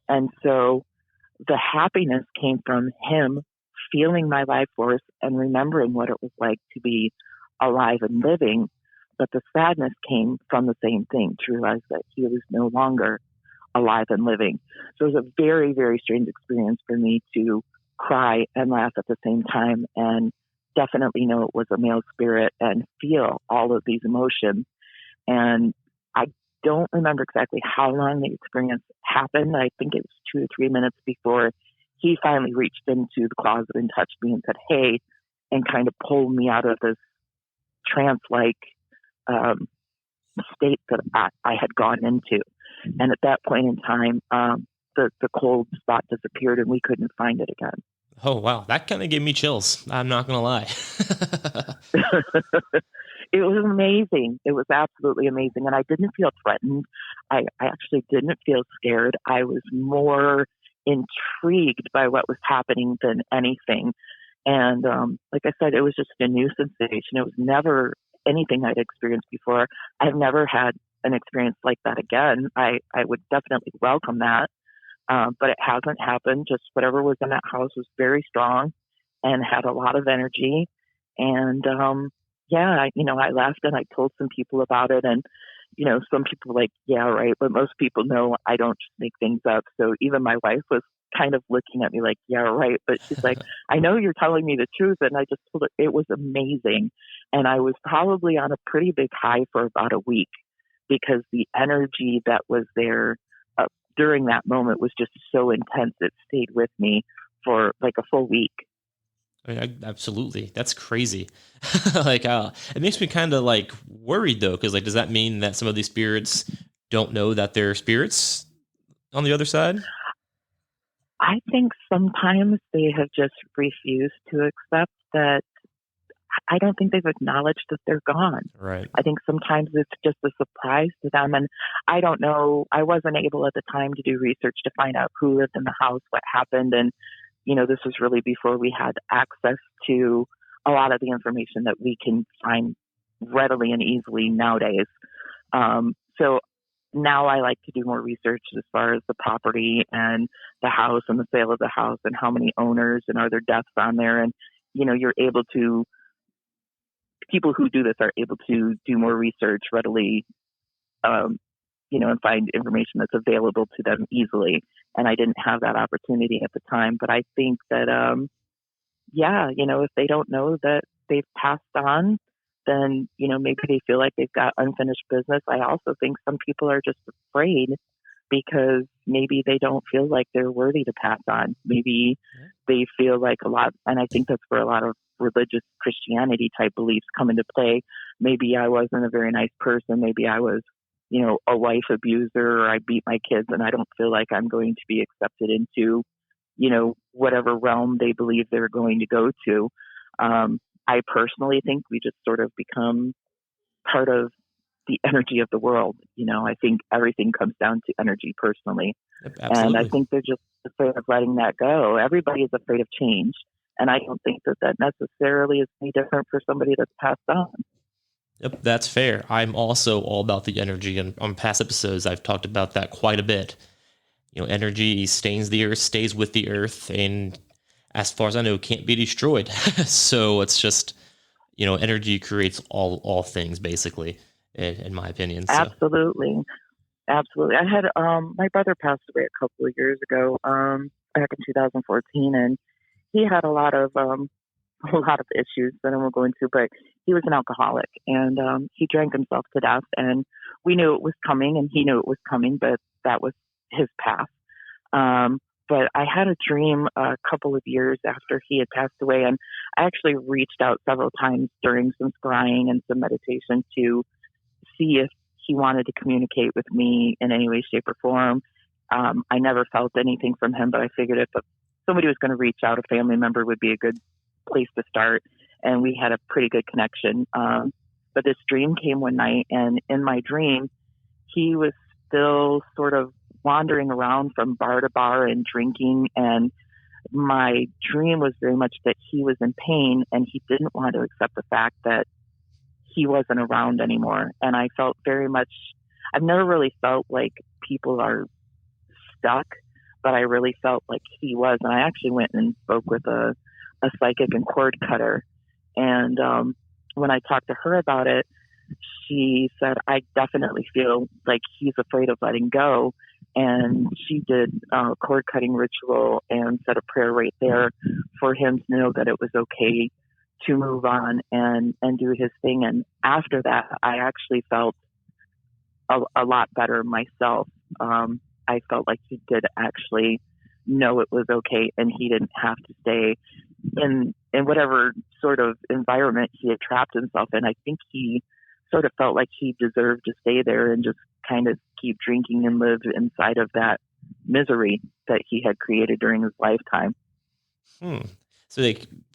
And so the happiness came from him feeling my life force and remembering what it was like to be alive and living. But the sadness came from the same thing, to realize that he was no longer alive and living. So it was a very, very strange experience for me to cry and laugh at the same time, and definitely know it was a male spirit and feel all of these emotions. And I don't remember exactly how long the experience happened. I think it was 2 or 3 minutes before he finally reached into the closet and touched me and said, hey, and kind of pulled me out of this trance-like state that I had gone into. And at that point in time, the cold spot disappeared and we couldn't find it again. Oh, wow. That kind of gave me chills. I'm not going to lie. It was amazing. It was absolutely amazing. And I didn't feel threatened. I actually didn't feel scared. I was more intrigued by what was happening than anything. And like I said, it was just a new sensation. It was never anything I'd experienced before. I've never had an experience like that again. I would definitely welcome that. But it hasn't happened. Just whatever was in that house was very strong and had a lot of energy. And I laughed and I told some people about it. And, some people were like, yeah, right. But most people know I don't just make things up. So even my wife was kind of looking at me like, yeah, right. But she's like, I know you're telling me the truth. And I just told her it was amazing. And I was probably on a pretty big high for about a week because the energy that was there during that moment was just so intense. It stayed with me for like a full week. Absolutely. That's crazy. It makes me kind of like worried though. Cause does that mean that some of these spirits don't know that they're spirits on the other side? I think sometimes they have just refused to accept that. I don't think they've acknowledged that they're gone. Right. I think sometimes it's just a surprise to them. And I don't know, I wasn't able at the time to do research to find out who lived in the house, what happened. And, this was really before we had access to a lot of the information that we can find readily and easily nowadays. So now I like to do more research as far as the property and the house and the sale of the house and how many owners and are there deaths on there. And, you're able to, people who do this are able to do more research readily, and find information that's available to them easily. And I didn't have that opportunity at the time. But I think that, if they don't know that they've passed on, then, maybe they feel like they've got unfinished business. I also think some people are just afraid because maybe they don't feel like they're worthy to pass on. Maybe they feel like and I think that's where a lot of religious Christianity type beliefs come into play. Maybe I wasn't a very nice person. Maybe I was, a wife abuser, or I beat my kids, and I don't feel like I'm going to be accepted into, whatever realm they believe they're going to go to. I personally think we just sort of become part of the energy of the world. I think everything comes down to energy personally. Yep, and I absolutely. think they're just afraid of letting that go. Everybody is afraid of change. And I don't think that necessarily is any different for somebody that's passed on. Yep, that's fair. I'm also all about the energy, and on past episodes, I've talked about that quite a bit. Energy stains the earth, stays with the earth, and as far as I know, can't be destroyed. So it's just, energy creates all things, basically, in my opinion. So. Absolutely. Absolutely. I had my brother passed away a couple of years ago, back in 2014, and he had a lot of issues that I won't go into, but he was an alcoholic, and he drank himself to death, and we knew it was coming, and he knew it was coming, but that was his path. But I had a dream a couple of years after he had passed away, and I actually reached out several times during some scrying and some meditation to see if he wanted to communicate with me in any way, shape, or form. I never felt anything from him, but I figured if somebody was going to reach out, a family member would be a good place to start. And we had a pretty good connection. But this dream came one night, and in my dream, he was still sort of wandering around from bar to bar and drinking. And my dream was very much that he was in pain, and he didn't want to accept the fact that he wasn't around anymore. And I felt very much, I've never really felt like people are stuck, but I really felt like he was. And I actually went and spoke with a psychic and cord cutter. And when I talked to her about it, she said, I definitely feel like he's afraid of letting go. And she did a cord cutting ritual and said a prayer right there for him to know that it was okay to move on and do his thing. And after that, I actually felt a lot better myself. I felt like he did actually know it was okay, and he didn't have to stay in whatever sort of environment he had trapped himself in. I think he sort of felt like he deserved to stay there and just kind of keep drinking and live inside of that misery that he had created during his lifetime. So they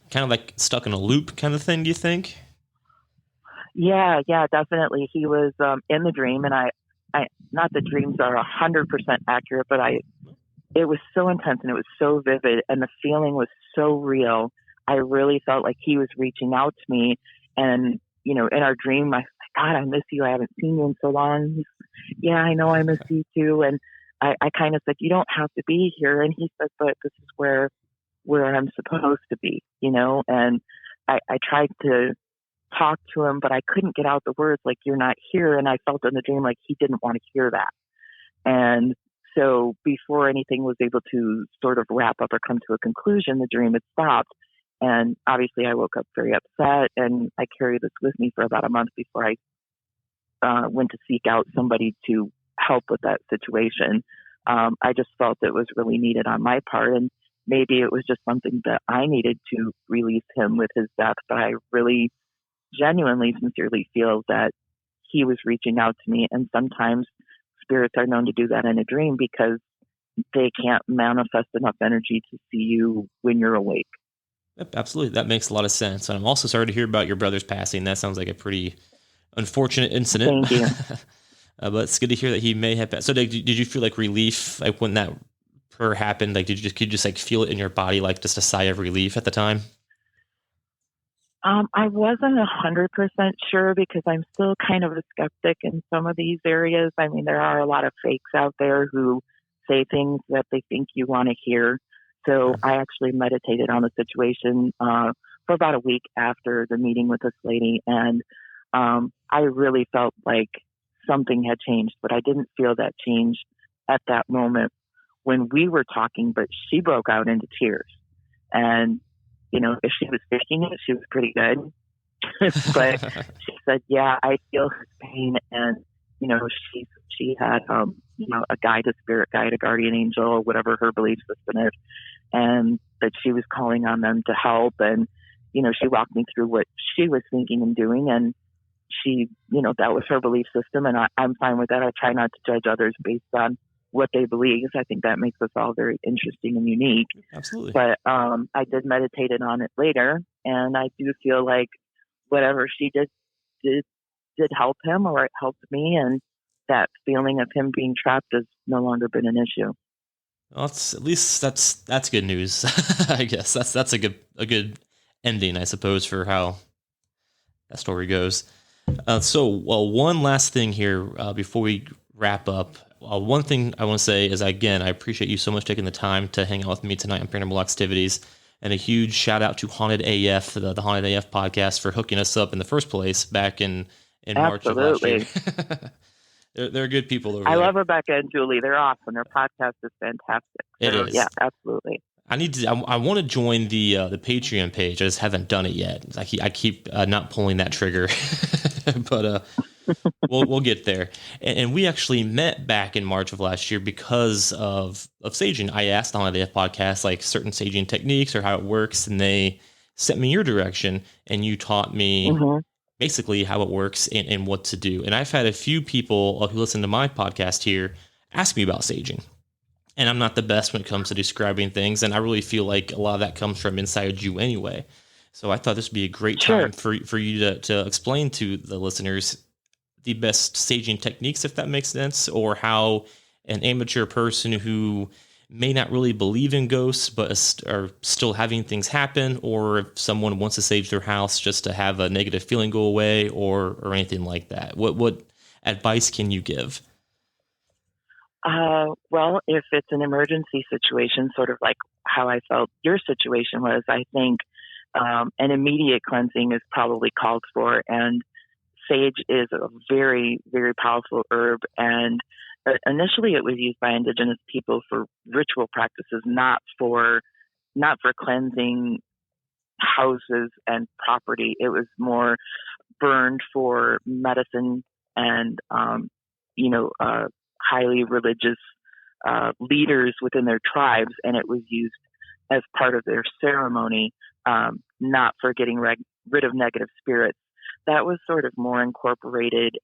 kind of like stuck in a loop kind of thing, do you think? Yeah, definitely. He was in the dream, and I not that dreams are 100% accurate, but it was so intense and it was so vivid, and the feeling was so real. I really felt like he was reaching out to me, and in our dream, I God, I miss you. I haven't seen you in so long. Yeah, I know I miss you too. And I kind of said, you don't have to be here. And he said, but this is where I'm supposed to be, and I tried to talk to him, but I couldn't get out the words like, you're not here. And I felt in the dream like he didn't want to hear that. And so before anything was able to sort of wrap up or come to a conclusion, the dream had stopped. And obviously I woke up very upset, and I carried this with me for about a month before I went to seek out somebody to help with that situation. I just felt it was really needed on my part, and maybe it was just something that I needed to release him with his death. But I really genuinely, sincerely feel that he was reaching out to me. And sometimes spirits are known to do that in a dream because they can't manifest enough energy to see you when you're awake. Yep, absolutely. That makes a lot of sense. And I'm also sorry to hear about your brother's passing. That sounds like a pretty unfortunate incident. Thank you. But it's good to hear that he may have passed. So did you feel like relief like when that prayer happened? Like could you just like feel it in your body, like just a sigh of relief at the time? I wasn't 100% sure because I'm still kind of a skeptic in some of these areas. I mean, there are a lot of fakes out there who say things that they think you want to hear. So I actually meditated on the situation for about a week after the meeting with this lady. And I really felt like something had changed, but I didn't feel that change at that moment when we were talking, but she broke out into tears. And if she was faking it, she was pretty good. But she said, yeah, I feel his pain. And, she had, a guide, a spirit guide, a guardian angel, whatever her belief system is, and that she was calling on them to help. And, she walked me through what she was thinking and doing. And she, that was her belief system. And I'm fine with that. I try not to judge others based on what they believe. I think that makes us all very interesting and unique. Absolutely. But I did meditate on it later. And I do feel like whatever she did help him, or it helped me. And that feeling of him being trapped has no longer been an issue. Well, at least that's good news. I guess that's a good ending, I suppose, for how that story goes. One last thing here before we wrap up. One thing I want to say is, again, I appreciate you so much taking the time to hang out with me tonight on Paranormal Axetivities, and a huge shout out to Haunted AF, the Haunted AF podcast, for hooking us up in the first place back in March of last year. They're good people over there. I love Rebecca and Julie. They're awesome. Their podcast is fantastic. It is. Yeah, absolutely. I want to join the Patreon page. I just haven't done it yet. I keep not pulling that trigger, but we'll get there. And we actually met back in March of last year because of saging. I asked on the podcast like certain saging techniques or how it works, and they sent me your direction, and you taught me basically how it works and what to do. And I've had a few people who listen to my podcast here ask me about saging. And I'm not the best when it comes to describing things, and I really feel like a lot of that comes from inside you anyway. So I thought this would be a great time for you to explain to the listeners the best saging techniques, if that makes sense, or how an amateur person who may not really believe in ghosts but are still having things happen, or if someone wants to sage their house just to have a negative feeling go away, or anything like that. What advice can you give? Well, if it's an emergency situation, sort of like how I felt your situation was, I think an immediate cleansing is probably called for. And sage is a very, very powerful herb. And initially it was used by indigenous people for ritual practices, not for cleansing houses and property. It was more burned for medicine and, highly religious leaders within their tribes, and it was used as part of their ceremony, not for getting rid of negative spirits. That was sort of more incorporated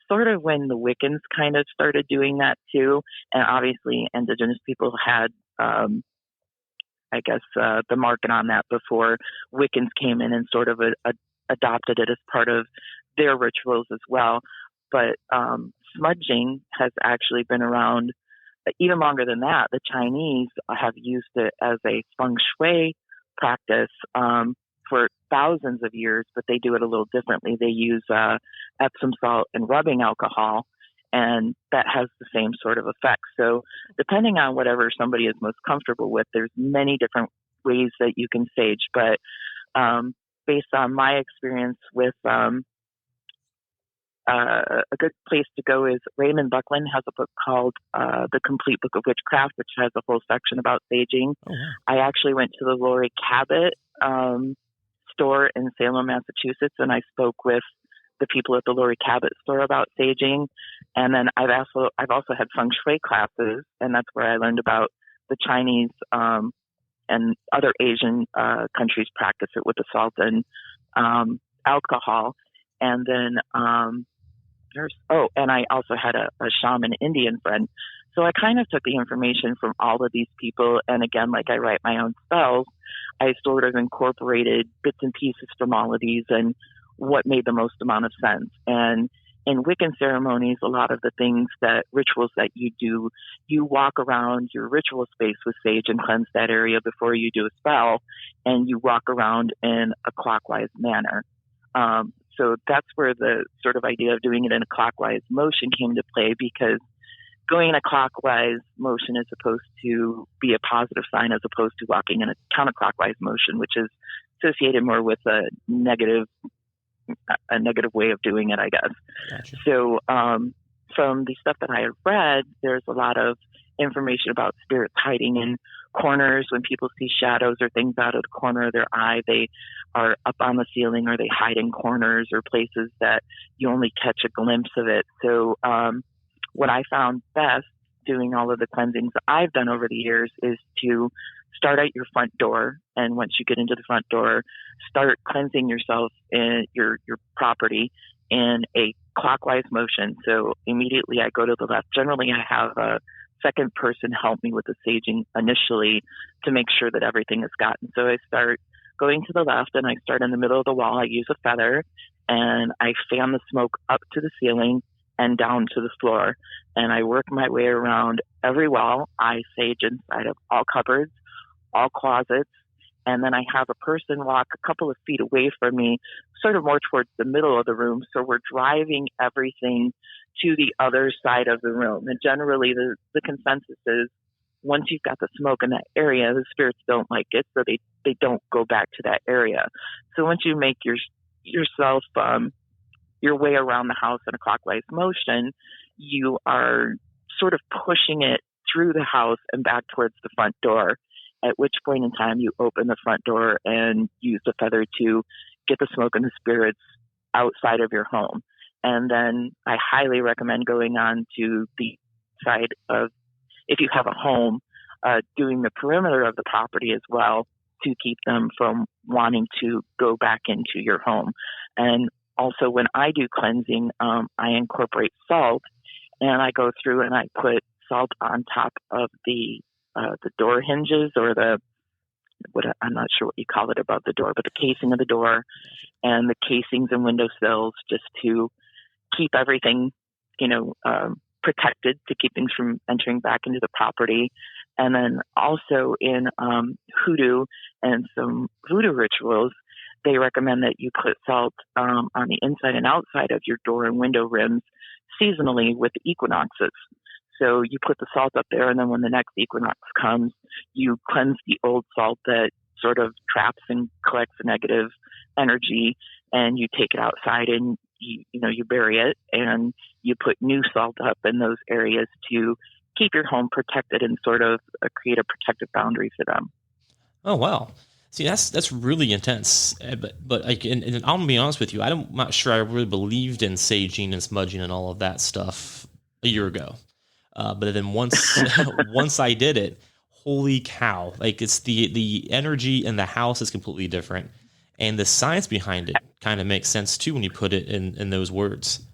sort of when the Wiccans kind of started doing that too. And obviously indigenous people had, the market on that before Wiccans came in and sort of adopted it as part of their rituals as well. But smudging has actually been around even longer than that. The Chinese have used it as a feng shui practice for thousands of years, but they do it a little differently. They use Epsom salt and rubbing alcohol, and that has the same sort of effect. So depending on whatever somebody is most comfortable with, there's many different ways that you can sage. But based on my experience with a good place to go is Raymond Buckland has a book called The Complete Book of Witchcraft, which has a whole section about saging. Oh, yeah. I actually went to the Lori Cabot store in Salem, Massachusetts, and I spoke with the people at the Lori Cabot store about saging. And then I've also had feng shui classes, and that's where I learned about the Chinese and other Asian countries practice it with the salt and alcohol. And then and I also had a shaman Indian friend. So I kind of took the information from all of these people. And again, like I write my own spells, I sort of incorporated bits and pieces from all of these and what made the most amount of sense. And in Wiccan ceremonies, a lot of the rituals that you do, you walk around your ritual space with sage and cleanse that area before you do a spell, and you walk around in a clockwise manner. So that's where the sort of idea of doing it in a clockwise motion came to play, because going in a clockwise motion is supposed to be a positive sign as opposed to walking in a counterclockwise motion, which is associated more with a negative way of doing it, I guess. Gotcha. So from the stuff that I have read, there's a lot of information about spirits hiding in corners. When people see shadows or things out of the corner of their eye, they are up on the ceiling, or they hide in corners or places that you only catch a glimpse of it. So what I found best doing all of the cleansings that I've done over the years is to start at your front door. And once you get into the front door, start cleansing yourself in your property in a clockwise motion. So immediately I go to the left. Generally, I have a second person help me with the saging initially to make sure that everything is gotten. So I start going to the left, and I start in the middle of the wall. I use a feather, and I fan the smoke up to the ceiling and down to the floor. And I work my way around every wall. I sage inside of all cupboards, all closets. And then I have a person walk a couple of feet away from me, sort of more towards the middle of the room. So we're driving everything to the other side of the room. And generally the consensus is once you've got the smoke in that area, the spirits don't like it, so they don't go back to that area. So once you make yourself your way around the house in a clockwise motion, you are sort of pushing it through the house and back towards the front door, at which point in time you open the front door and use the feather to get the smoke and the spirits outside of your home. And then I highly recommend going on to the side of, if you have a home, doing the perimeter of the property as well to keep them from wanting to go back into your home. And also when I do cleansing, I incorporate salt, and I go through and I put salt on top of the door hinges, or I'm not sure what you call it above the door, but the casing of the door and the casings and windowsills, just to keep everything, protected, to keep things from entering back into the property. And then also in hoodoo and some voodoo rituals, they recommend that you put salt on the inside and outside of your door and window rims seasonally with the equinoxes. So you put the salt up there, and then when the next equinox comes, you cleanse the old salt that sort of traps and collects negative energy, and you take it outside and you bury it, and you put new salt up in those areas to keep your home protected and sort of create a protective boundary for them. Oh, wow. See, that's really intense. But and I'm gonna be honest with you, I'm not sure I really believed in saging and smudging and all of that stuff a year ago. But then once I did it, holy cow! Like, it's the energy in the house is completely different, and the science behind it kind of makes sense too when you put it in those words.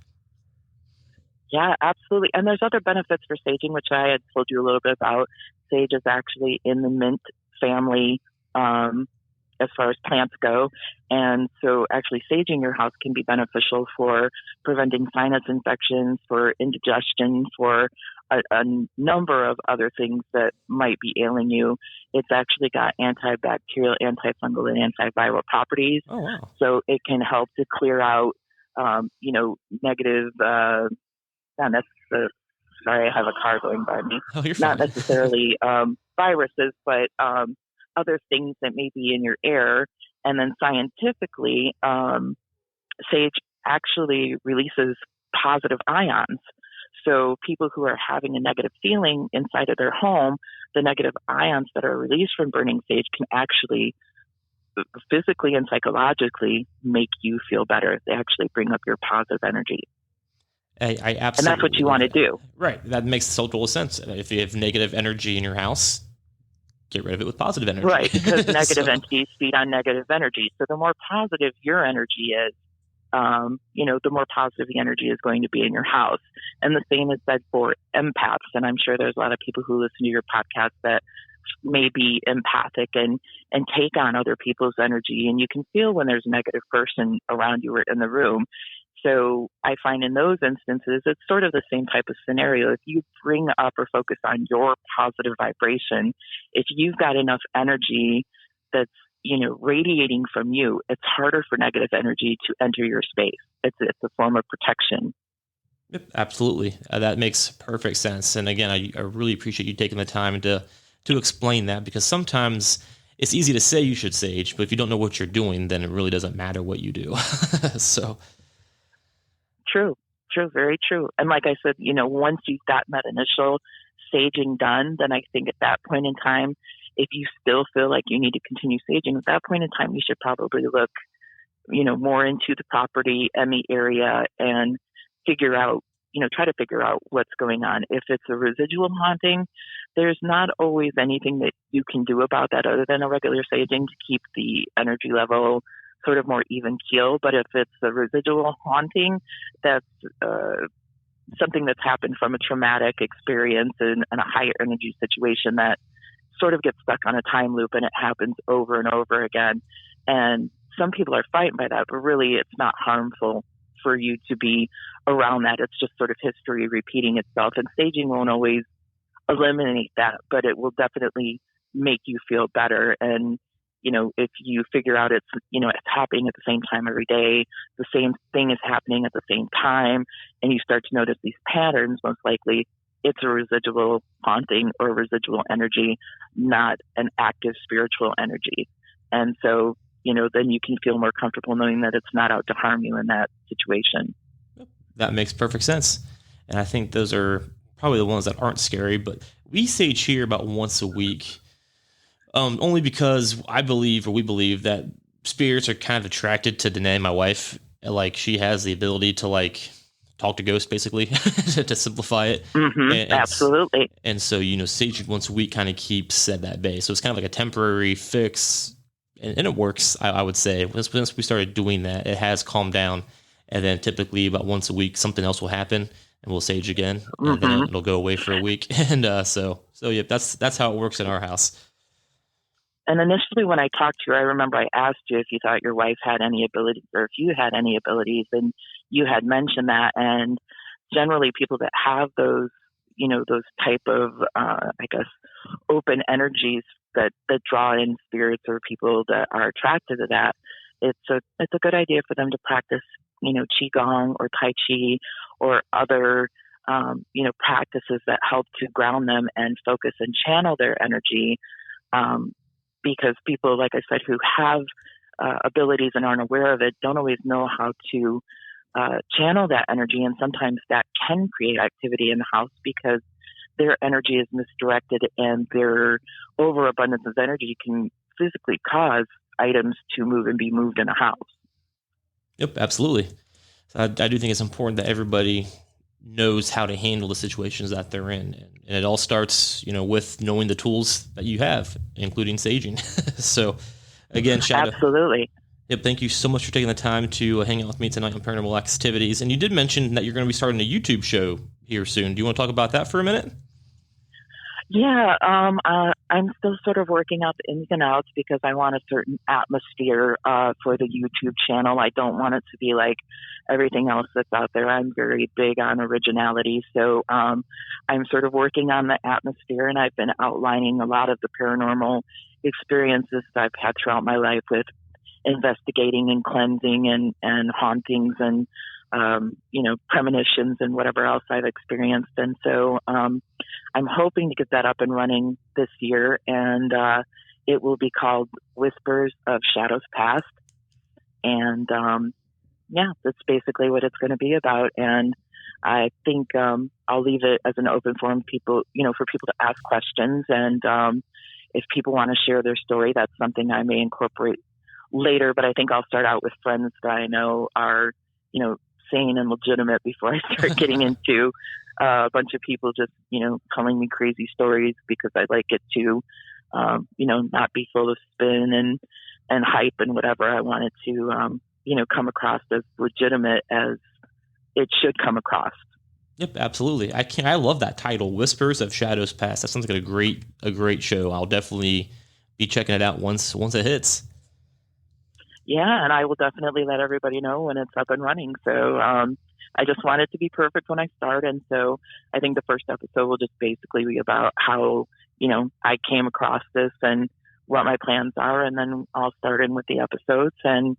Yeah, absolutely. And there's other benefits for saging, which I had told you a little bit about. Sage is actually in the mint family as far as plants go. And so actually saging your house can be beneficial for preventing sinus infections, for indigestion, for a number of other things that might be ailing you. It's actually got antibacterial, antifungal, and antiviral properties. Oh, wow. So it can help to clear out, negative, not necessarily, sorry, I have a car going by me. Oh, you're fine. Not necessarily viruses, but other things that may be in your air. And then scientifically, sage actually releases positive ions. So people who are having a negative feeling inside of their home, the negative ions that are released from burning sage can actually physically and psychologically make you feel better. They actually bring up your positive energy. I absolutely. And that's what you want to do. Right. That makes total sense. If you have negative energy in your house, get rid of it with positive energy. Right, because negative entities feed on negative energy. So the more positive your energy is, the more positive the energy is going to be in your house. And the same is said for empaths. And I'm sure there's a lot of people who listen to your podcast that may be empathic and take on other people's energy. And you can feel when there's a negative person around you or in the room. So I find in those instances, it's sort of the same type of scenario. If you bring up or focus on your positive vibration, if you've got enough energy that's, radiating from you, it's harder for negative energy to enter your space. It's a form of protection. Yep, absolutely. That makes perfect sense. And again, I really appreciate you taking the time to explain that, because sometimes it's easy to say you should sage, but if you don't know what you're doing, then it really doesn't matter what you do. So. True, very true. And like I said, once you've gotten that initial saging done, then I think at that point in time, if you still feel like you need to continue saging, at that point in time, you should probably look, more into the property and the area and figure out, try to figure out what's going on. If it's a residual haunting, there's not always anything that you can do about that other than a regular saging to keep the energy level sort of more even keel. But if it's a residual haunting, that's something that's happened from a traumatic experience and a higher energy situation that sort of gets stuck on a time loop, and it happens over and over again. And some people are frightened by that, but really it's not harmful for you to be around that. It's just sort of history repeating itself. And saging won't always eliminate that, but it will definitely make you feel better. And, if you figure out it's happening at the same time every day, the same thing is happening at the same time, and you start to notice these patterns, most likely it's a residual haunting or residual energy, not an active spiritual energy. And so, then you can feel more comfortable knowing that it's not out to harm you in that situation. That makes perfect sense. And I think those are probably the ones that aren't scary, but we sage here about once a week. Only because we believe that spirits are kind of attracted to Danae, my wife. Like, she has the ability to talk to ghosts, basically, to simplify it. Mm-hmm, absolutely. And so, saging once a week kind of keeps at that base. So it's kind of like a temporary fix, and it works, I would say. Once we started doing that, it has calmed down. And then typically about once a week, something else will happen, and we'll sage again, and then it'll go away for a week. And so yeah, that's how it works in our house. And initially when I talked to you, I remember I asked you if you thought your wife had any abilities or if you had any abilities, and you had mentioned that. And generally people that have those, those type of, open energies that draw in spirits or people that are attracted to that, it's a good idea for them to practice, Qigong or Tai Chi or other, practices that help to ground them and focus and channel their energy. Because people, like I said, who have abilities and aren't aware of it, don't always know how to channel that energy. And sometimes that can create activity in the house because their energy is misdirected, and their overabundance of energy can physically cause items to move and be moved in a house. Yep, absolutely. So I do think it's important that everybody knows how to handle the situations that they're in. And it all starts, with knowing the tools that you have, including saging. So again, Shadow. Absolutely. Yep. Thank you so much for taking the time to hang out with me tonight on Paranormal Axetivities. And you did mention that you're going to be starting a YouTube show here soon. Do you want to talk about that for a minute? Yeah, I'm still sort of working out the ins and outs because I want a certain atmosphere for the YouTube channel. I don't want it to be like everything else that's out there. I'm very big on originality, so I'm sort of working on the atmosphere, and I've been outlining a lot of the paranormal experiences that I've had throughout my life with investigating and cleansing and hauntings and premonitions and whatever else I've experienced. And so I'm hoping to get that up and running this year, and it will be called Whispers of Shadows Past. And that's basically what it's going to be about. And I think I'll leave it as an open forum, for people to ask questions. And if people want to share their story, that's something I may incorporate later. But I think I'll start out with friends that I know are, sane and legitimate before I start getting into a bunch of people just, telling me crazy stories, because I like it to, not be full of spin and hype and whatever. I want it to, come across as legitimate as it should come across. Yep, absolutely. I love that title, Whispers of Shadows Past. That sounds like a great show. I'll definitely be checking it out once it hits. Yeah, and I will definitely let everybody know when it's up and running. So I just want it to be perfect when I start. And so I think the first episode will just basically be about how, I came across this and what my plans are. And then I'll start in with the episodes. And,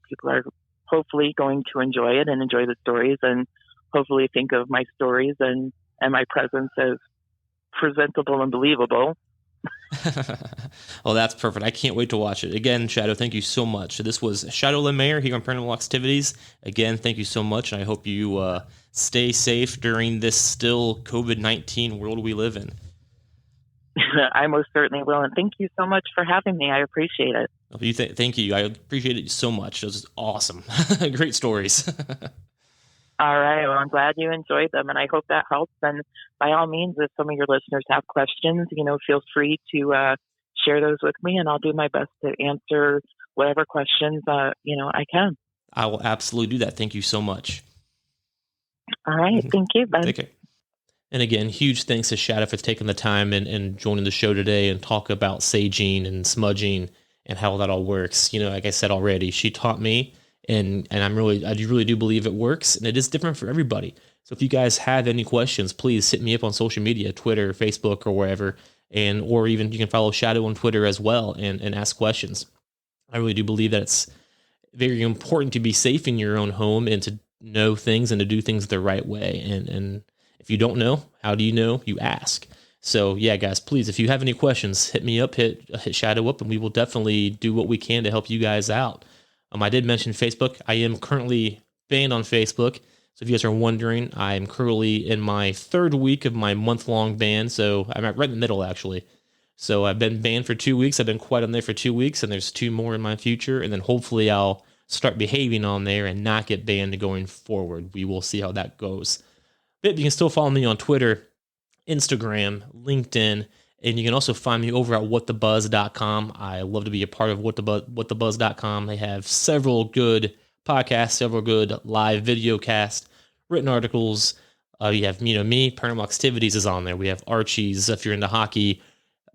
people are hopefully going to enjoy it and enjoy the stories, and hopefully think of my stories and my presence as presentable and believable. Well, that's perfect. I can't wait to watch it. Again, Shadow, thank you so much. So this was Shadow LeMere here on Paranormal Axetivities. Again, thank you so much, and I hope you stay safe during this still COVID-19 world we live in. I most certainly will. And thank you so much for having me. I appreciate it. Thank you. I appreciate it so much. It was awesome. Great stories. All right. Well, I'm glad you enjoyed them, and I hope that helps. And by all means, if some of your listeners have questions, feel free to share those with me, and I'll do my best to answer whatever questions, I can. I will absolutely do that. Thank you so much. All right. Thank you, Ben. Take care. And again, huge thanks to Shadow for taking the time and joining the show today and talk about saging and smudging and how that all works. Like I said already, she taught me, and I really do believe it works, and it is different for everybody. So if you guys have any questions, please hit me up on social media, Twitter, Facebook, or wherever, or even you can follow Shadow on Twitter as well and ask questions. I really do believe that it's very important to be safe in your own home and to know things and to do things the right way. And if you don't know, how do you know? You ask. So yeah, guys, please, if you have any questions, hit me up, hit Shadow up, and we will definitely do what we can to help you guys out. I did mention Facebook. I am currently banned on Facebook. So if you guys are wondering, I'm currently in my 3rd week of my month-long ban. So I'm right in the middle, actually. So I've been banned for 2 weeks. I've been quiet on there for 2 weeks, and there's 2 more in my future. And then hopefully I'll start behaving on there and not get banned going forward. We will see how that goes. But you can still follow me on Twitter, Instagram, LinkedIn, and you can also find me over at WTBdotcom. I love to be a part of WTBdotcom. They have several good podcasts, several good live video casts, written articles. You have me, Paranormal Axetivities is on there. We have Archie's, if you're into hockey,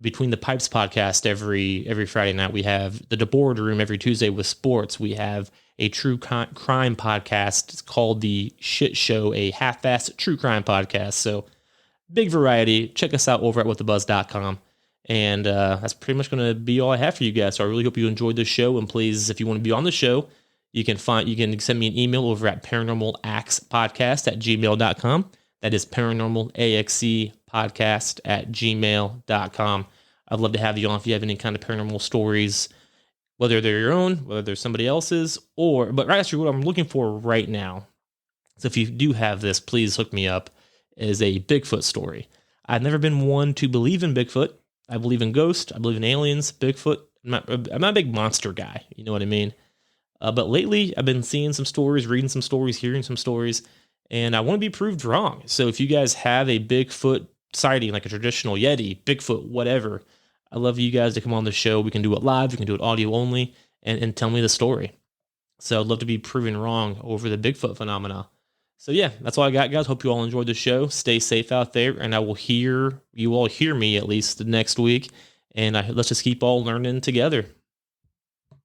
Between the Pipes podcast every Friday night. We have the Boardroom every Tuesday with sports. We have a true crime podcast. It's called The Shit Show, a half-assed true crime podcast. So big variety. Check us out over at WhatTheBuzz.com. And that's pretty much going to be all I have for you guys. So I really hope you enjoyed the show. And please, if you want to be on the show, you can send me an email over at paranormalaxepodcast@gmail.com. That is paranormalaxepodcast@gmail.com. I'd love to have you on if you have any kind of paranormal stories, whether they're your own, whether they're somebody else's, but actually what I'm looking for right now. So if you do have this, please hook me up. Is a Bigfoot story. I've never been one to believe in Bigfoot. I believe in ghosts. I believe in aliens. Bigfoot. I'm not a big monster guy. You know what I mean? But lately, I've been seeing some stories, reading some stories, hearing some stories, and I want to be proved wrong. So if you guys have a Bigfoot sighting, like a traditional Yeti, Bigfoot, whatever, I'd love you guys to come on the show. We can do it live. We can do it audio only, and tell me the story. So I'd love to be proven wrong over the Bigfoot phenomena. So yeah, that's all I got, guys. Hope you all enjoyed the show. Stay safe out there, and you all hear me at least the next week. And let's just keep all learning together.